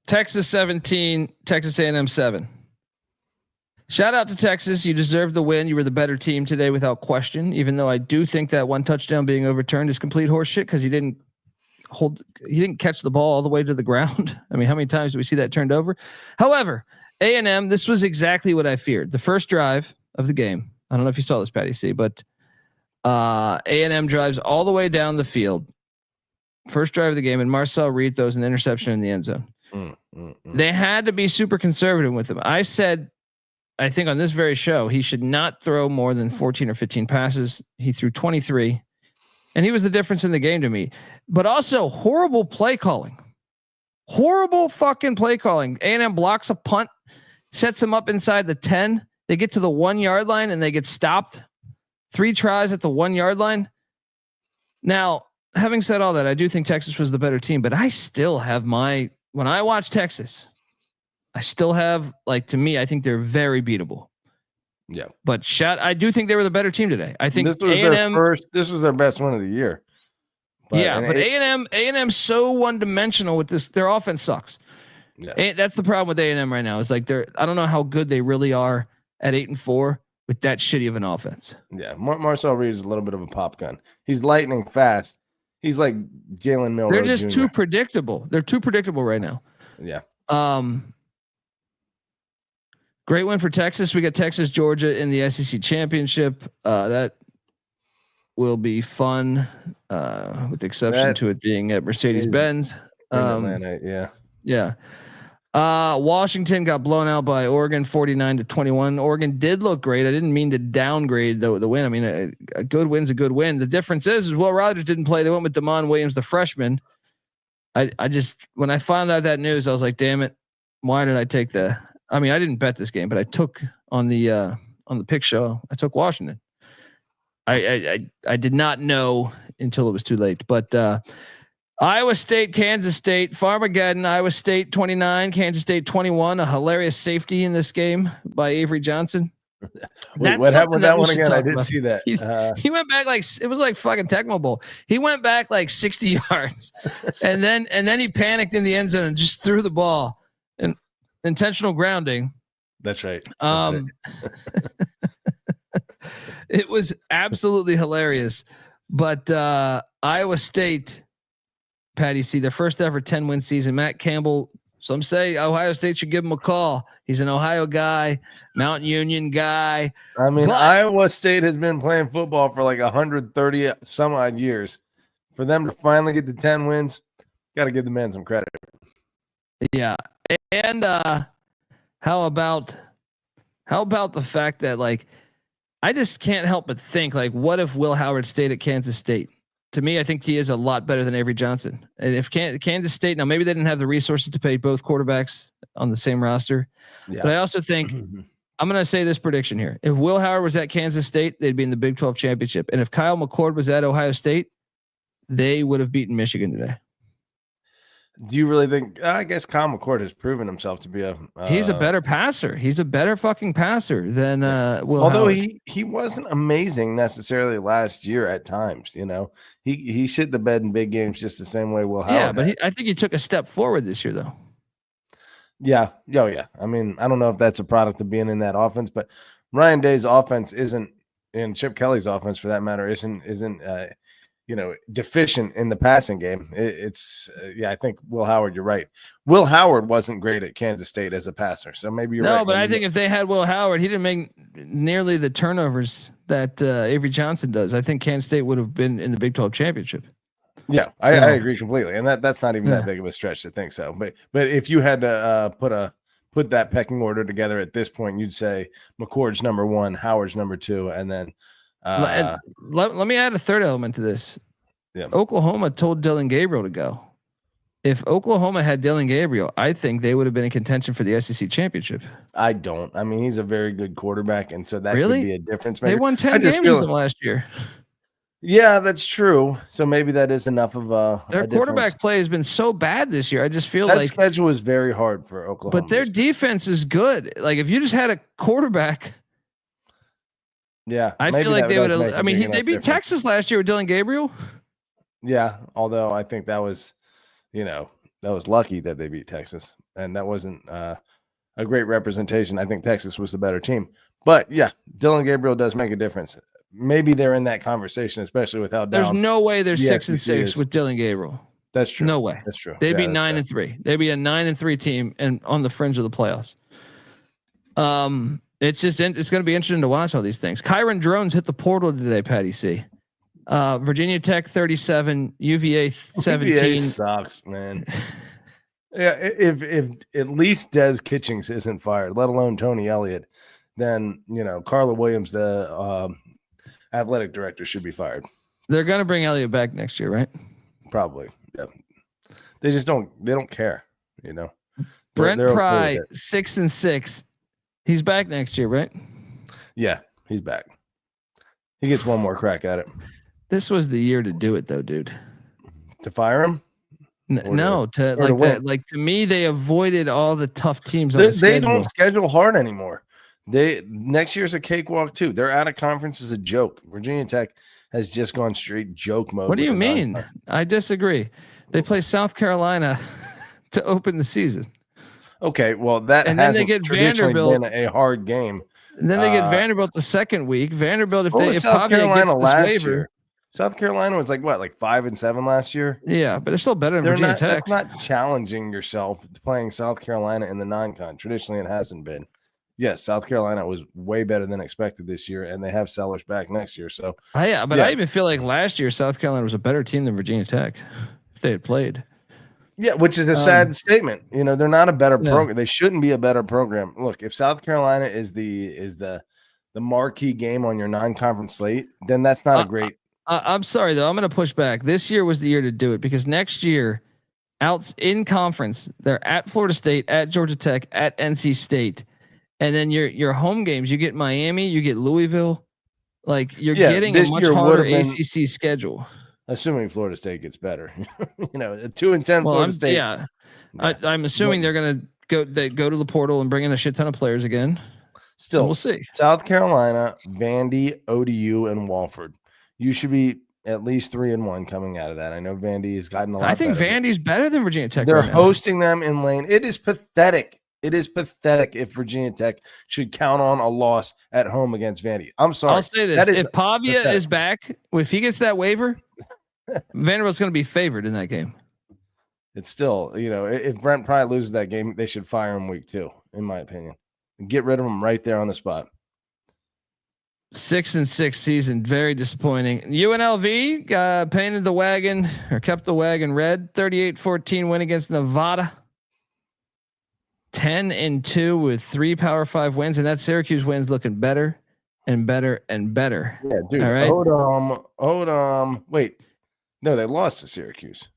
Texas 17, Texas A&M 7. Shout out to Texas. You deserved the win. You were the better team today without question, even though I do think that 1 touchdown being overturned is complete horseshit because he didn't catch the ball all the way to the ground. I mean, how many times do we see that turned over? However, A&M, this was exactly what I feared. The first drive of the game. I don't know if you saw this, Patty C, but A&M drives all the way down the field. First drive of the game, and Marcel Reed throws an interception in the end zone. They had to be super conservative with him. I said, I think on this very show, he should not throw more than 14 or 15 passes. He threw 23. And he was the difference in the game to me, but also horrible play calling, horrible fucking play calling. A&M blocks a punt, sets them up inside the 10. They get to the 1 yard line and they get stopped. 3 tries at the 1 yard line. Now, having said all that, I do think Texas was the better team, but I still have when I watch Texas, I still have to me, I think they're very beatable. Yeah, but I do think they were the better team today. I think this was A&M, this was their best win of the year. But A&M so one dimensional with this. Their offense sucks. Yeah, that's the problem with A&M right now. It's I don't know how good they really are at 8-4 with that shitty of an offense. Yeah, Marcel Reed is a little bit of a pop gun. He's lightning fast. He's like Jalen Milroe. They're just Jr. too predictable. They're too predictable right now. Yeah. Great win for Texas. We got Texas, Georgia in the SEC championship. That will be fun, with the exception to it being at Mercedes-Benz. Yeah. Washington got blown out by Oregon 49-21. Oregon did look great. I didn't mean to downgrade the win. I mean, a good win's a good win. The difference is Will Rogers didn't play. They went with Damon Williams, the freshman. I just, when I found out that news, I was like, damn it. Why did I take I didn't bet this game, but I took on the pick show. I took Washington. I did not know until it was too late, but Iowa State, Kansas State, Farmageddon, Iowa State 29, Kansas State 21. A hilarious safety in this game by Avery Johnson. Wait, what happened with that one again? I didn't see that. He went back it was like fucking Tecmo Bowl. He went back 60 yards, and then he panicked in the end zone and just threw the ball. And intentional grounding. That's right. It was absolutely hilarious. But Iowa State, Patty C, their first ever 10-win season. Matt Campbell. Some say Ohio State should give him a call. He's an Ohio guy, Mount Union guy. Iowa State has been playing football for 130 some odd years. For them to finally get to 10 wins, got to give the man some credit. Yeah. And How about the fact that like I just can't help but think like, what if Will Howard stayed at Kansas State? To me, I think he is a lot better than Avery Johnson. And if Kansas State, now maybe they didn't have the resources to pay both quarterbacks on the same roster, but I also think I'm going to say this prediction here: if Will Howard was at Kansas State, they'd be in the Big 12 championship, and if Kyle McCord was at Ohio State, they would have beaten Michigan today. Do you really think? I guess Kyle McCord has proven himself to be a. He's a better passer. He's a better fucking passer than Will. Although Howard. he wasn't amazing necessarily last year at times. You know, he shit the bed in big games just the same way Will Howard. Yeah, but I think he took a step forward this year though. Yeah. Oh yeah. I mean, I don't know if that's a product of being in that offense, but Ryan Day's offense isn't, and Chip Kelly's offense for that matter isn't deficient in the passing game. I think Will Howard, you're right. Will Howard wasn't great at Kansas State as a passer. So maybe you're right. No, but I think if they had Will Howard, he didn't make nearly the turnovers that Avery Johnson does. I think Kansas State would have been in the Big 12 championship. Yeah, I agree completely. And that's not even that big of a stretch to think so. But if you had to put that pecking order together at this point, you'd say McCord's number 1, Howard's number 2, and then let me add a third element to this. Yeah. Oklahoma told Dylan Gabriel to go. If Oklahoma had Dylan Gabriel, I think they would have been in contention for the SEC championship. I don't. I mean, he's a very good quarterback, and so that could be a difference maker. They won 10 games with him last year. Yeah, that's true. So maybe that is enough of their quarterback play has been so bad this year. I just feel that like schedule is very hard for Oklahoma. But their defense is good. Like if you just had a quarterback. Yeah, I feel like they would have. I mean, they beat Texas last year with Dylan Gabriel. Yeah, although I think that was, that was lucky that they beat Texas, and that wasn't a great representation. I think Texas was the better team. But yeah, Dylan Gabriel does make a difference. Maybe they're in that conversation, especially with how down. There's no way they're 6-6 with Dylan Gabriel. That's true. No way. That's true. They'd be 9-3. They'd be a 9-3 team and on the fringe of the playoffs. It's going to be interesting to watch all these things. Kyron Drones hit the portal today, Patty C. Virginia Tech 37, UVA 17. UVA sucks, man. Yeah, if at least Des Kitchings isn't fired, let alone Tony Elliott, then Carla Williams, the athletic director, should be fired. They're going to bring Elliott back next year, right? Probably. Yeah. They just don't. They don't care. Brent Pry 6-6. He's back next year, right? Yeah, he's back. He gets one more crack at it. This was the year to do it, though, dude. To fire him? To me, they avoided all the tough teams. They don't schedule hard anymore. Next year's a cakewalk too. They're out of conference as a joke. Virginia Tech has just gone straight joke mode. What do you mean? I disagree. They play South Carolina to open the season. Okay, well that and then they get Vanderbilt been a hard game. And then they get Vanderbilt the second week. Vanderbilt, if South Carolina gets this waiver. South Carolina was like 5-7 last year. Yeah, but they're still better than Virginia Tech. That's not challenging yourself playing South Carolina in the non-con. Traditionally, it hasn't been. Yes, South Carolina was way better than expected this year, and they have Sellers back next year. So I even feel like last year South Carolina was a better team than Virginia Tech if they had played. Yeah, which is a sad statement. They're not a better program. They shouldn't be a better program. Look, if South Carolina is the marquee game on your non-conference slate, then that's not a great. I'm sorry though. I'm going to push back. This year was the year to do it because next year, out in conference, they're at Florida State, at Georgia Tech, at NC State, and then your home games. You get Miami, you get Louisville. Like you're getting a much harder ACC schedule. Assuming Florida State gets better, a 2-10 Florida State. Yeah, I'm assuming they're going to go to the portal and bring in a shit ton of players again. Still, we'll see. South Carolina, Vandy, ODU, and Wofford. You should be at least 3-1 coming out of that. I know Vandy has gotten a lot. I think Vandy's better than Virginia Tech. They're hosting them in Lane. It is pathetic. It is pathetic if Virginia Tech should count on a loss at home against Vandy. I'm sorry. I'll say this: if Pavia is back, if he gets that waiver, Vanderbilt's going to be favored in that game. It's still, if Brent Pry loses that game, they should fire him week 2, in my opinion. Get rid of him right there on the spot. 6-6 season, very disappointing. UNLV painted the wagon or kept the wagon red. 38-14 win against Nevada. 10-2 with 3 Power 5 wins, and that Syracuse wins looking better and better and better. Yeah, dude. All right. Hold on. Wait. No, they lost to Syracuse.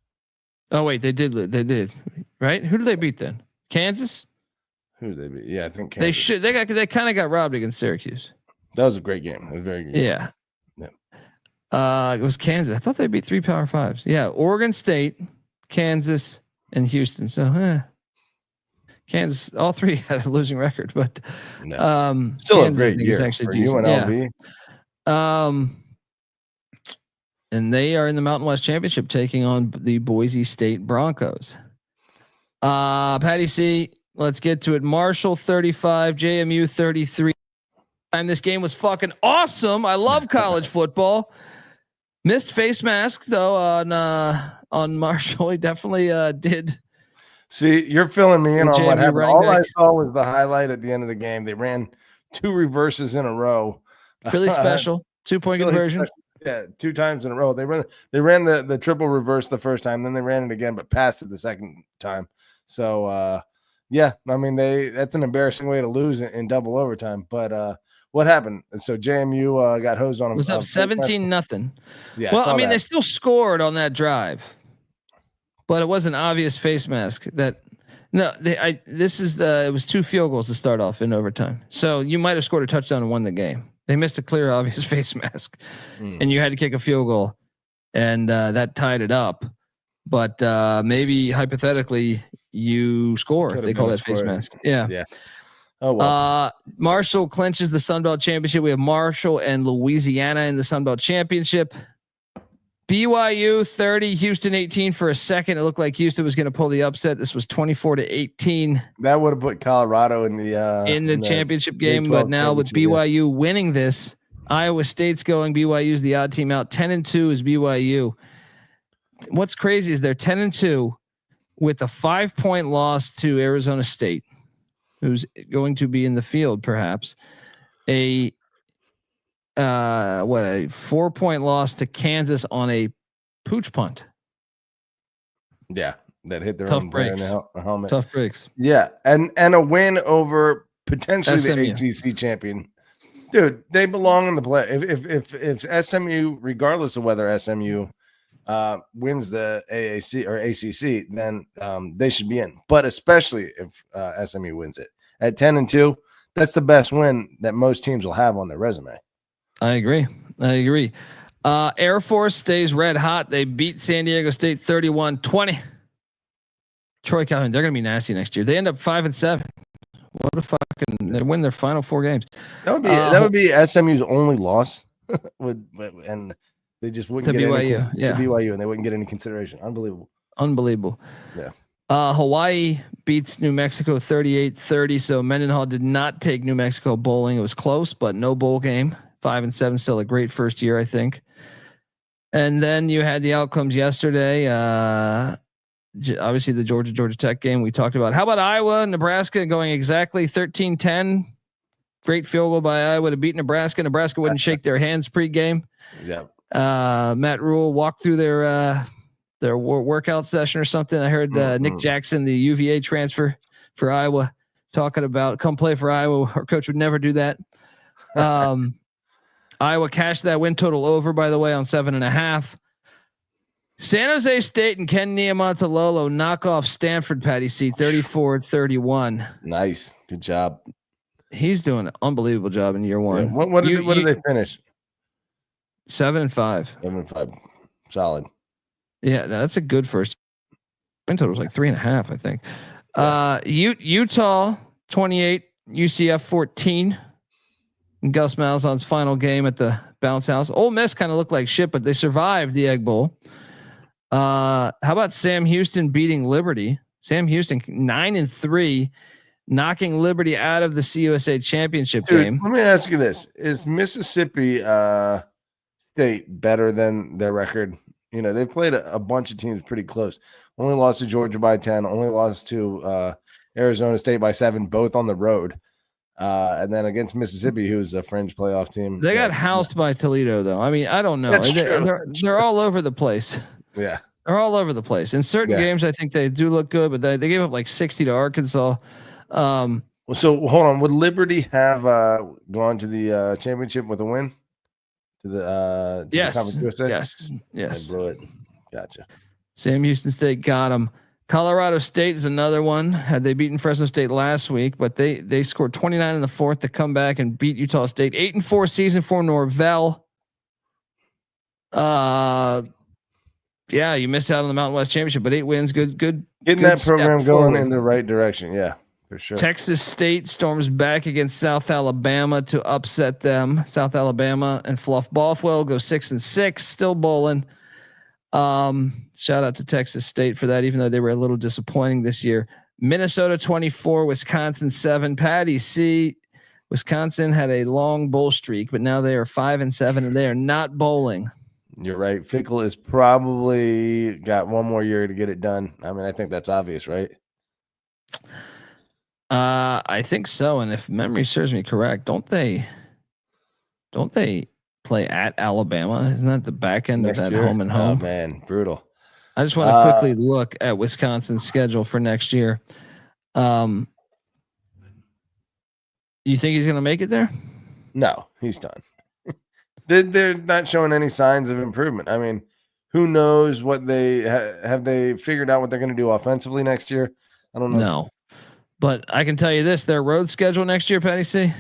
Oh wait, they did. They did. Right? Who did they beat then? Kansas. Who did they beat? Yeah, I think Kansas. They should. They kind of got robbed against Syracuse. That was a great game. It was a very good. Yeah. It was Kansas. I thought they beat 3 Power 5s. Yeah, Oregon State, Kansas, and Houston. So, Kansas, all 3 had a losing record, but still Kansas, a great year actually for decent. UNLV. Yeah. And they are in the Mountain West Championship taking on the Boise State Broncos. Patty C, let's get to it. Marshall 35, JMU 33. And this game was fucking awesome. I love college football. Missed face mask though on Marshall. He definitely did. See, you're filling me in on what happened. All back. I saw was the highlight at the end of the game. They ran 2 reverses in a row. Philly special, 2-point conversion. Special. Yeah, 2 times in a row. They ran the triple reverse the first time, then they ran it again, but passed it the second time. So yeah, I mean that's an embarrassing way to lose in double overtime. But what happened? So JMU got hosed on. It was up 17-0. Yeah. Well, I mean, they still scored on that drive, but it was an obvious face mask that. No, it was 2 field goals to start off in overtime. So you might have scored a touchdown and won the game. They missed a clear, obvious face mask, and you had to kick a field goal, and that tied it up. But maybe hypothetically, you score if they call that face mask. Yeah. Yeah. Oh well. Marshall clinches the Sun Belt Championship. We have Marshall and Louisiana in the Sun Belt Championship. BYU 30, Houston 18. For a second, it looked like Houston was going to pull the upset. This was 24-18. That would have put Colorado in the championship game. But now with BYU winning this, Iowa State's going. BYU's the odd team out. 10-2 is BYU. What's crazy is they're 10-2 with a 5-point loss to Arizona State, who's going to be in the field, perhaps. A 4-point loss to Kansas on a pooch punt. Yeah, that hit their tough own breaks. helmet. Tough breaks. Yeah, and a win over potentially SMU. the ACC champion. Dude, they belong in the play. If SMU, regardless of whether SMU wins the AAC or ACC, then they should be in. But especially if SMU wins it at 10-2, that's the best win that most teams will have on their resume. I agree. Air Force stays red hot. They beat San Diego State 31-20. Troy Calhoun, they're going to be nasty next year. They end up 5-7. What a fucking! They win their final 4 games. That would be SMU's only loss, and they just wouldn't get BYU. to BYU, and they wouldn't get any consideration. Unbelievable. Yeah. Hawaii beats New Mexico 38-30. So Mendenhall did not take New Mexico bowling. It was close, but no bowl game. 5-7, still a great first year, I think. And then you had the outcomes yesterday. Obviously the Georgia Tech game we talked about. How about Iowa, Nebraska going exactly 13-10? Great field goal by Iowa to beat Nebraska. Nebraska wouldn't shake their hands pregame. Yeah. Matt Rule walked through their workout session or something. I heard Nick Jackson, the UVA transfer for Iowa, talking about come play for Iowa. Our coach would never do that. Iowa cashed that win total over, by the way, on 7.5. San Jose State and Ken Niumatalolo knock off Stanford, Patty C, 34-31. Nice. Good job. He's doing an unbelievable job in year 1. Yeah. What did they finish? 7-5. 7-5. Solid. Yeah, that's a good first. Win total was like 3.5, I think. Utah 28, UCF 14. And Gus Malzahn's final game at the bounce house. Ole Miss kind of looked like shit, but they survived the Egg Bowl. How about Sam Houston beating Liberty? Sam Houston 9-3, knocking Liberty out of the CUSA championship game. Let me ask you this: is Mississippi State better than their record? You know, they've played a bunch of teams pretty close. Only lost to Georgia by 10. Only lost to Arizona State by 7, both on the road. And then against Mississippi, who's a fringe playoff team. They got housed by Toledo, though. I mean, I don't know. They're all over the place. Yeah. They're all over the place. In certain games, I think they do look good, but they gave up like 60 to Arkansas. So hold on. Would Liberty have gone to the championship with a win? To the Yes. Conference USA? Yes. They blew it. Gotcha. Sam Houston State got them. Colorado State is another one. Had they beaten Fresno State last week, but they scored 29 in the fourth to come back and beat Utah State. 8-4 season for Norvell. Yeah, you missed out on the Mountain West Championship, but 8 wins. Good. Getting that program going in the right direction. Yeah, for sure. Texas State storms back against South Alabama to upset them. South Alabama and Fluff Bothwell go 6-6, still bowling. Shout out to Texas State for that, even though they were a little disappointing this year. Minnesota 24, Wisconsin 7. Patty C. Wisconsin had a long bowl streak, but now they are 5-7 and they are not bowling. You're right. Fickle is probably got one more year to get it done. I mean, I think that's obvious, right? I think so. And if memory serves me correct, don't they play at Alabama? Isn't that the back end of that home and home? Oh man, brutal. I just want to quickly look at Wisconsin's schedule for next year. You think he's going to make it there? No, he's done. They're not showing any signs of improvement. I mean, who knows what they have they figured out what they're going to do offensively next year? I don't know. No, but I can tell you this: their road schedule next year, Patty C.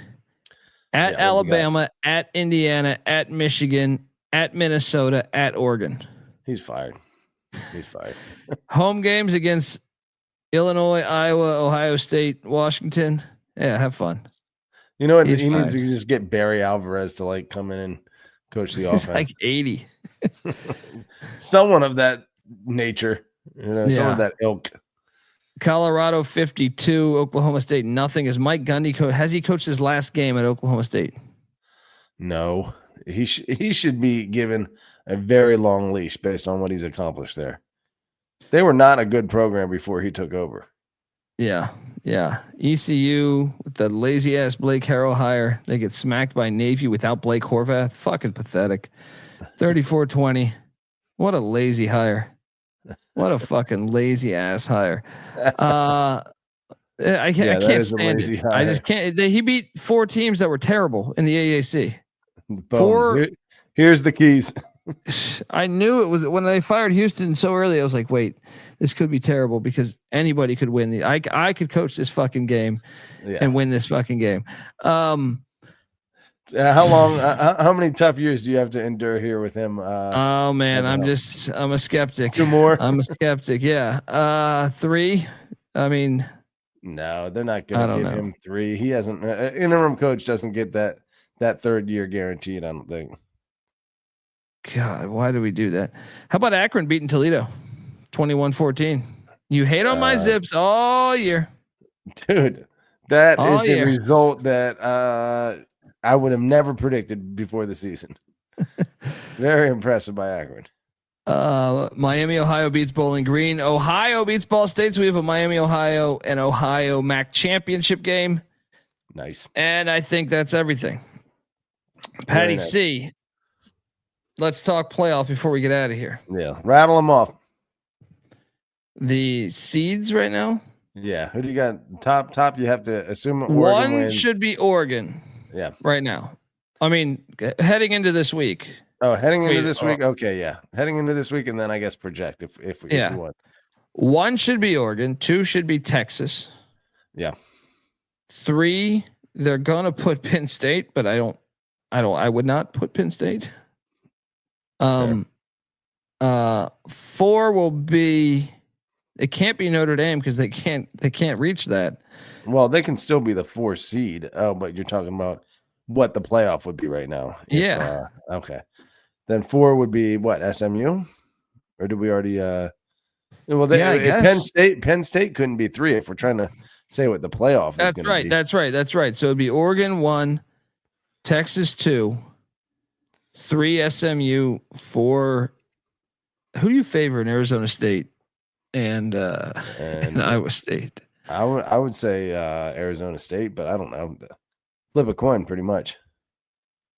At Alabama, at Indiana, at Michigan, at Minnesota, at Oregon. He's fired. Home games against Illinois, Iowa, Ohio State, Washington. Yeah, have fun. You know what? He needs to just get Barry Alvarez to like come in and coach the offense. He's like 80. Someone of that nature. Some of that ilk. Colorado 52, Oklahoma State nothing. Is Mike Gundy has he coached his last game at Oklahoma State? No, he should be given a very long leash based on what he's accomplished there. They were not a good program before he took over. Yeah. ECU with the lazy ass Blake Harrell hire. They get smacked by Navy without Blake Horvath. Fucking pathetic. 34-20. What a lazy hire. What a fucking lazy ass hire. I can't stand it. Hire. I just can't. He beat 4 teams that were terrible in the AAC. Here's the keys. I knew it was when they fired Houston so early. I was like, wait, this could be terrible because anybody could win. I could coach this fucking game and win this fucking game. How long? How many tough years do you have to endure here with him? Oh man, I'm a skeptic. 2 more. I'm a skeptic. Yeah. 3. I mean, no, they're not going to give him 3. He hasn't. Interim coach doesn't get that 3rd year guaranteed. I don't think. God, why do we do that? How about Akron beating Toledo 21-14? You hate on my Zips all year. Dude, that is a result that I would have never predicted before the season. Very impressive by Akron. Miami, Ohio beats Bowling Green. Ohio beats Ball State. So we have a Miami, Ohio and Ohio MAC championship game. Nice. And I think that's everything. Patty C. Let's talk playoff before we get out of here. Yeah. Rattle them off. The seeds right now. Yeah. Who do you got? Top. You have to assume one should be Oregon. Yeah. Right now. I mean, heading into this week. Oh, heading into this week. Okay. Yeah. Heading into this week. And then I guess project if you want. 1 should be Oregon. 2 should be Texas. Yeah. 3, they're going to put Penn State, but I would not put Penn State. 4 will be, it can't be Notre Dame because they can't reach that. Well, they can still be the 4 seed. Oh, but you're talking about what the playoff would be right now. Okay. Then 4 would be what, SMU? Or did we already Penn State couldn't be 3 if we're trying to say what the playoff is going to be. That's right. So it'd be Oregon 1, Texas 2, 3 SMU, 4. Who do you favor in Arizona State and Iowa State? I would say Arizona State, but I don't know. Flip a coin, pretty much.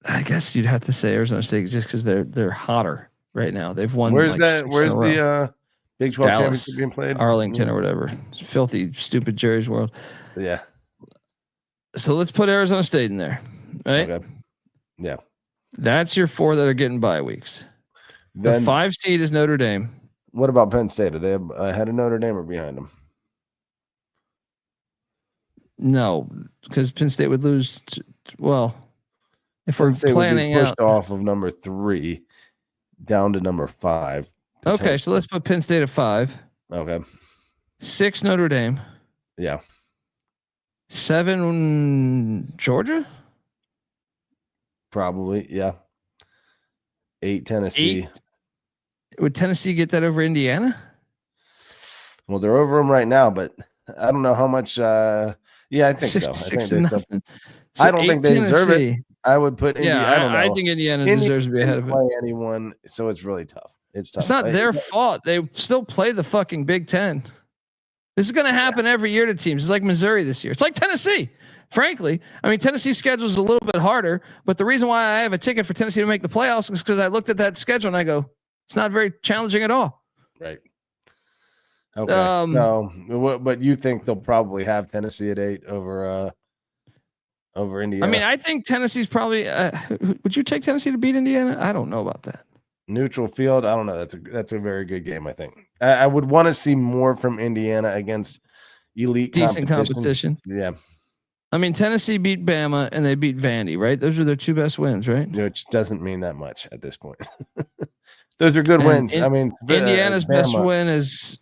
I guess you'd have to say Arizona State just because they're hotter right now. They've won. Where's the Big 12 Dallas, championship being played, Arlington or whatever. Filthy, stupid Jerry's World. Yeah. So let's put Arizona State in there, right? Okay. Yeah. That's your 4 that are getting bye weeks. The 5 seed is Notre Dame. What about Penn State? Are they ahead of Notre Dame or behind them? No, because Penn State would lose. Well, if Penn we're State planning would be pushed out off of number 3 down to number 5. Okay, so let's put Penn State at 5. Okay. 6 Notre Dame. Yeah. 7 Georgia. Probably, yeah. 8 Tennessee. 8. Would Tennessee get that over Indiana? Well, they're over them right now, but I don't know how much. Yeah, I think so. 6-0. I don't think they deserve it. I would put Indiana. Yeah, I don't know. I think Indiana deserves to be ahead of it. Play anyone, so it's really tough. It's tough. It's not their fault. They still play the fucking Big Ten. This is going to happen every year to teams. It's like Missouri this year. It's like Tennessee. Frankly, I mean, Tennessee's schedule is a little bit harder, but the reason why I have a ticket for Tennessee to make the playoffs is because I looked at that schedule and I go, it's not very challenging at all. Right. Okay. No, but you think they'll probably have Tennessee at 8 over Indiana? I mean, I think Tennessee's probably. Would you take Tennessee to beat Indiana? I don't know about that. Neutral field. I don't know. That's a very good game. I think I would want to see more from Indiana against decent competition. Yeah. I mean, Tennessee beat Bama and they beat Vandy, right? Those are their 2 best wins, right? Which doesn't mean that much at this point. Those are good wins. I mean, Indiana's best win is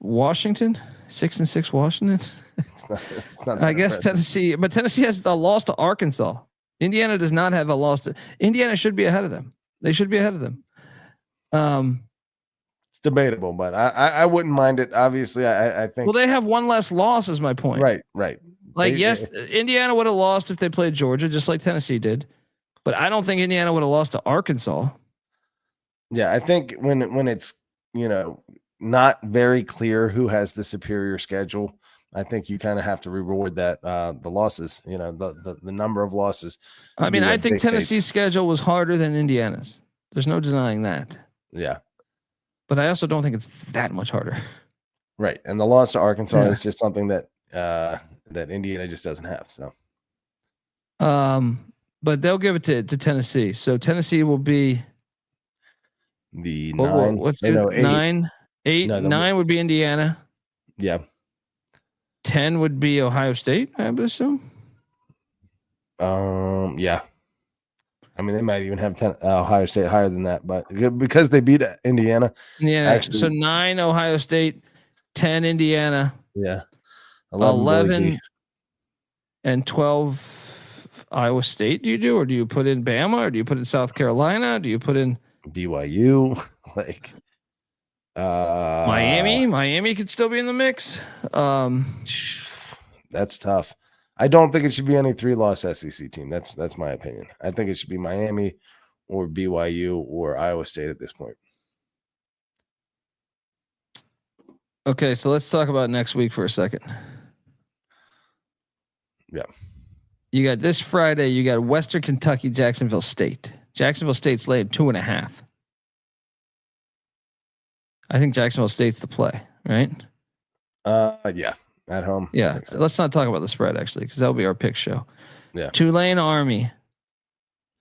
Washington, 6-6 Washington. It's not I guess Tennessee, but Tennessee has a loss to Arkansas. Indiana does not have a loss to Indiana. Should be ahead of them. They should be ahead of them. It's debatable, but I wouldn't mind it. Obviously, I think. Well, they have 1 less loss, is my point. Right. Like, yes, Indiana would have lost if they played Georgia, just like Tennessee did. But I don't think Indiana would have lost to Arkansas. Yeah, I think when it's, not very clear who has the superior schedule, I think you kind of have to reward that the losses, the number of losses. I mean, I think Tennessee's schedule was harder than Indiana's. There's no denying that. Yeah. But I also don't think it's that much harder. Right. And the loss to Arkansas is just something that that Indiana just doesn't have. So but they'll give it to Tennessee. So Tennessee will be the 9. What's it? 9? 8, no, 9 would be Indiana. Yeah. 10 would be Ohio State, I would assume. Yeah. I mean, they might even have 10 Ohio State higher than that, but because they beat Indiana. Yeah. Actually, so 9 Ohio State, 10 Indiana. Yeah. 11 and 12 Iowa State. Do you or do you put in Bama, or do you put in South Carolina? Do you put in BYU? Like Miami could still be in the mix. That's tough. I don't think it should be any 3-loss SEC team. That's my opinion. I think it should be Miami or BYU or Iowa State at this point. Okay, so let's talk about next week for a second. Yeah. You got this Friday, you got Western Kentucky, Jacksonville State. Jacksonville State's laid 2.5. I think Jacksonville State's the play, right? Yeah, at home. Yeah, so. Let's not talk about the spread actually, because that'll be our pick show. Yeah. Tulane Army.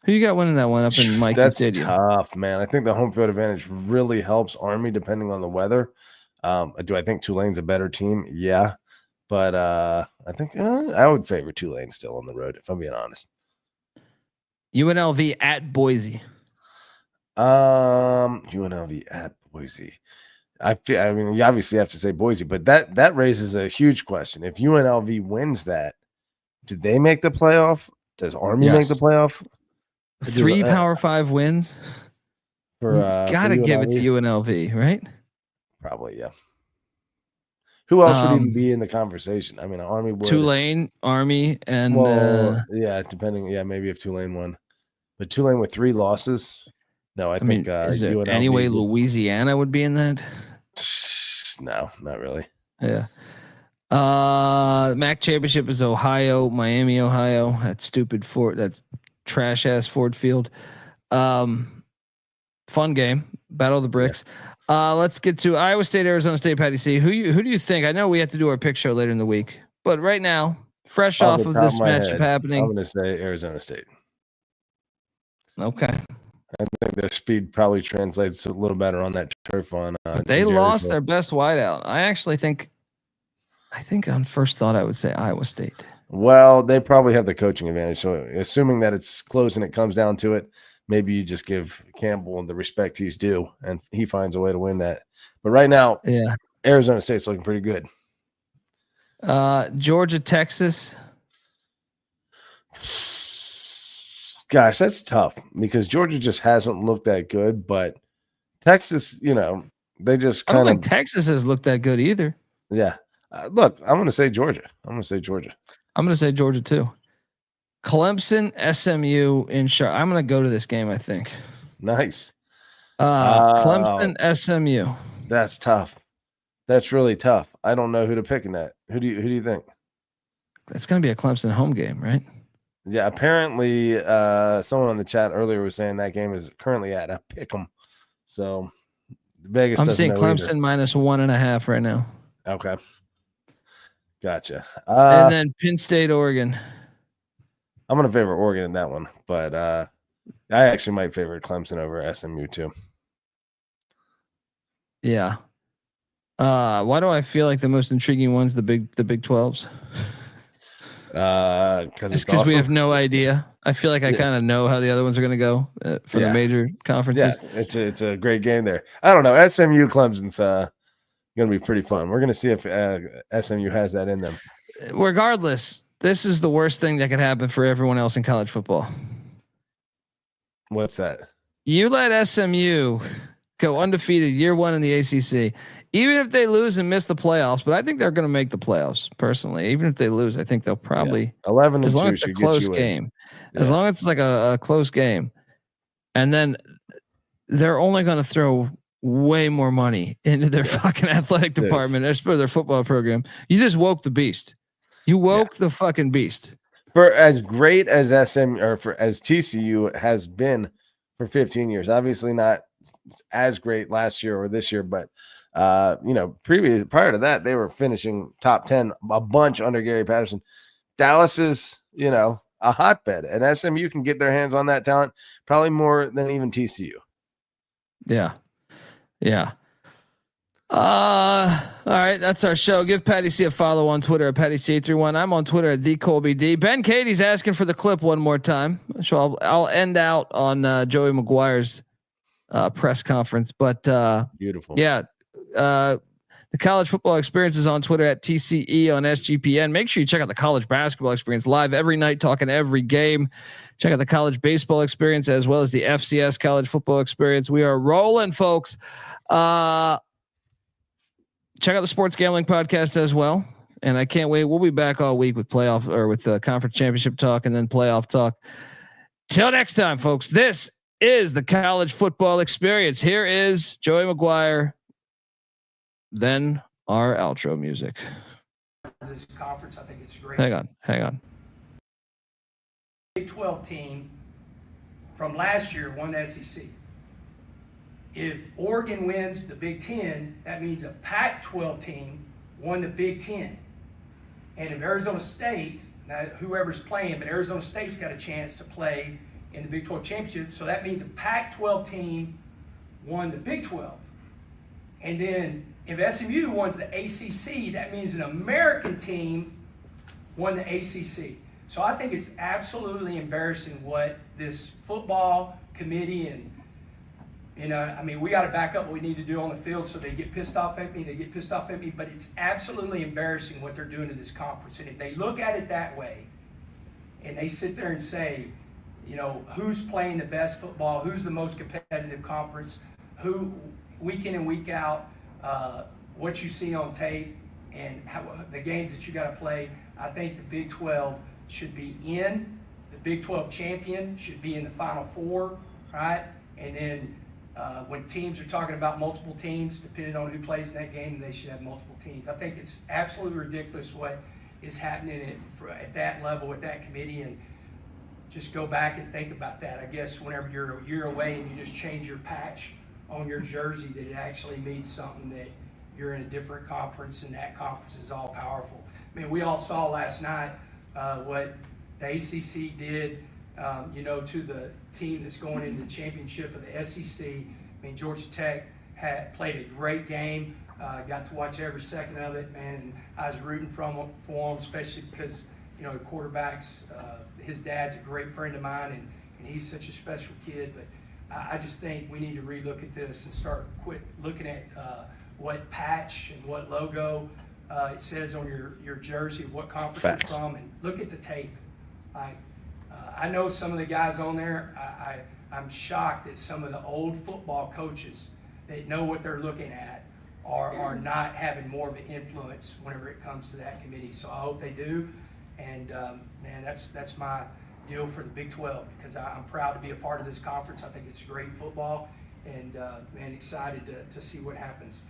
Who you got winning that one up in Mike Stadium? That's tough, man. I think the home field advantage really helps Army depending on the weather. Do I think Tulane's a better team? Yeah, but I think I would favor Tulane still on the road, if I'm being honest. UNLV at Boise. UNLV at Boise. I mean, you obviously have to say Boise, but that raises a huge question. If UNLV wins that, do they make the playoff? Does Army make the playoff? 3 Power 5 wins. Gotta give it to UNLV, right? Probably, yeah. Who else would even be in the conversation? I mean, Army would. Tulane, Army, and depending. Yeah, maybe if Tulane won, but Tulane with 3 losses. No, I think. Is there any way Louisiana would be in that? No, not really. Yeah. MAC championship is Ohio, Miami, Ohio. That stupid Ford, that trash ass Ford Field. Fun game, Battle of the Bricks. Let's get to Iowa State, Arizona State, Patty C. Who do you think? I know we have to do our pick show later in the week, but right now, fresh off of this matchup happening, I'm going to say Arizona State. Okay. I think their speed probably translates a little better on that turf. They lost their best wideout. I think on first thought I would say Iowa State. Well, they probably have the coaching advantage. So assuming that it's close and it comes down to it, maybe you just give Campbell the respect he's due and he finds a way to win that. But right now, yeah, Arizona State's looking pretty good. Georgia, Texas. Gosh, that's tough because Georgia just hasn't looked that good, but Texas, they just I don't think Texas has looked that good either. Yeah. Look, I'm going to say Georgia. I'm going to say Georgia too. Clemson, SMU in Charlotte. I'm going to go to this game, I think. Nice. Clemson, SMU. That's tough. That's really tough. I don't know who to pick in that. Who do you think? It's going to be a Clemson home game, right? Yeah, apparently someone on the chat earlier was saying that game is currently at a pick'em. So Vegas. I'm seeing Clemson either. -1.5 right now. Okay, gotcha. And then Penn State, Oregon. I'm gonna favor Oregon in that one, but I actually might favor Clemson over SMU too. Yeah. Why do I feel like the most intriguing one's the Big 12s? Because awesome. We have no idea. I feel like I kind of know how the other ones are going to go for the major conferences. Yeah, it's a great game there. I don't know. SMU Clemson's going to be pretty fun. We're going to see if SMU has that in them. Regardless, this is the worst thing that could happen for everyone else in college football. What's that? You let SMU go undefeated year one in the ACC. Even if they lose and miss the playoffs, but I think they're going to make the playoffs personally. Even if they lose, I think they'll probably 11 as long as it's a close game. As long as it's like a close game, and then they're only going to throw way more money into their fucking athletic department as for their football program. You just woke the beast. You woke the fucking beast. For as great as SM or for as TCU has been for 15 years, obviously not as great last year or this year, but prior to that, they were finishing top 10 a bunch under Gary Patterson. Dallas is, a hotbed, and SMU can get their hands on that talent probably more than even TCU. Yeah. All right, that's our show. Give Patty C a follow on Twitter at PattyC831. I'm on Twitter at TheColbyD. Ben Katie's asking for the clip one more time, so I'll end out on Joey McGuire's press conference. But beautiful, the college football experience is on Twitter at TCE on SGPN. Make sure you check out the college basketball experience live every night, talking every game. Check out the college baseball experience as well as the FCS college football experience. We are rolling, folks. Check out the sports gambling podcast as well. And I can't wait. We'll be back all week with playoff or with conference championship talk and then playoff talk. Till next time, folks, this is the college football experience. Here is Joey McGuire. Then our outro music. This conference, I think it's great. Hang on. Big 12 team from last year won the SEC. If Oregon wins the Big 10, that means a Pac-12 team won the Big 10. And if Arizona State, now whoever's playing, but Arizona State's got a chance to play in the Big 12 championship, so that means a Pac-12 team won the Big 12. And then if SMU wins the ACC, that means an American team won the ACC. So I think it's absolutely embarrassing what this football committee and, we got to back up what we need to do on the field so they get pissed off at me. But it's absolutely embarrassing what they're doing to this conference. And if they look at it that way and they sit there and say, who's playing the best football, who's the most competitive conference, who week in and week out, what you see on tape and how the games that you got to play, I think the Big 12 should be in. The Big 12 champion should be in the Final Four, right? And then when teams are talking about multiple teams, depending on who plays in that game, they should have multiple teams. I think it's absolutely ridiculous what is happening at that level with that committee, and just go back and think about that. I guess whenever you're a year away and you just change your patch on your jersey that it actually means something, that you're in a different conference and that conference is all powerful. I mean, we all saw last night what the ACC did, to the team that's going into the championship of the SEC. I mean, Georgia Tech had played a great game. Got to watch every second of it, man, and I was rooting for him, especially because, the quarterbacks, his dad's a great friend of mine, and he's such a special kid. But I just think we need to relook at this and quit looking at what patch and what logo it says on your jersey, what conference you're from, and look at the tape. I know some of the guys on there. I'm shocked that some of the old football coaches that know what they're looking at are not having more of an influence whenever it comes to that committee. So I hope they do. And man, that's my deal for the Big 12, because I'm proud to be a part of this conference. I think it's great football, and man, excited to see what happens.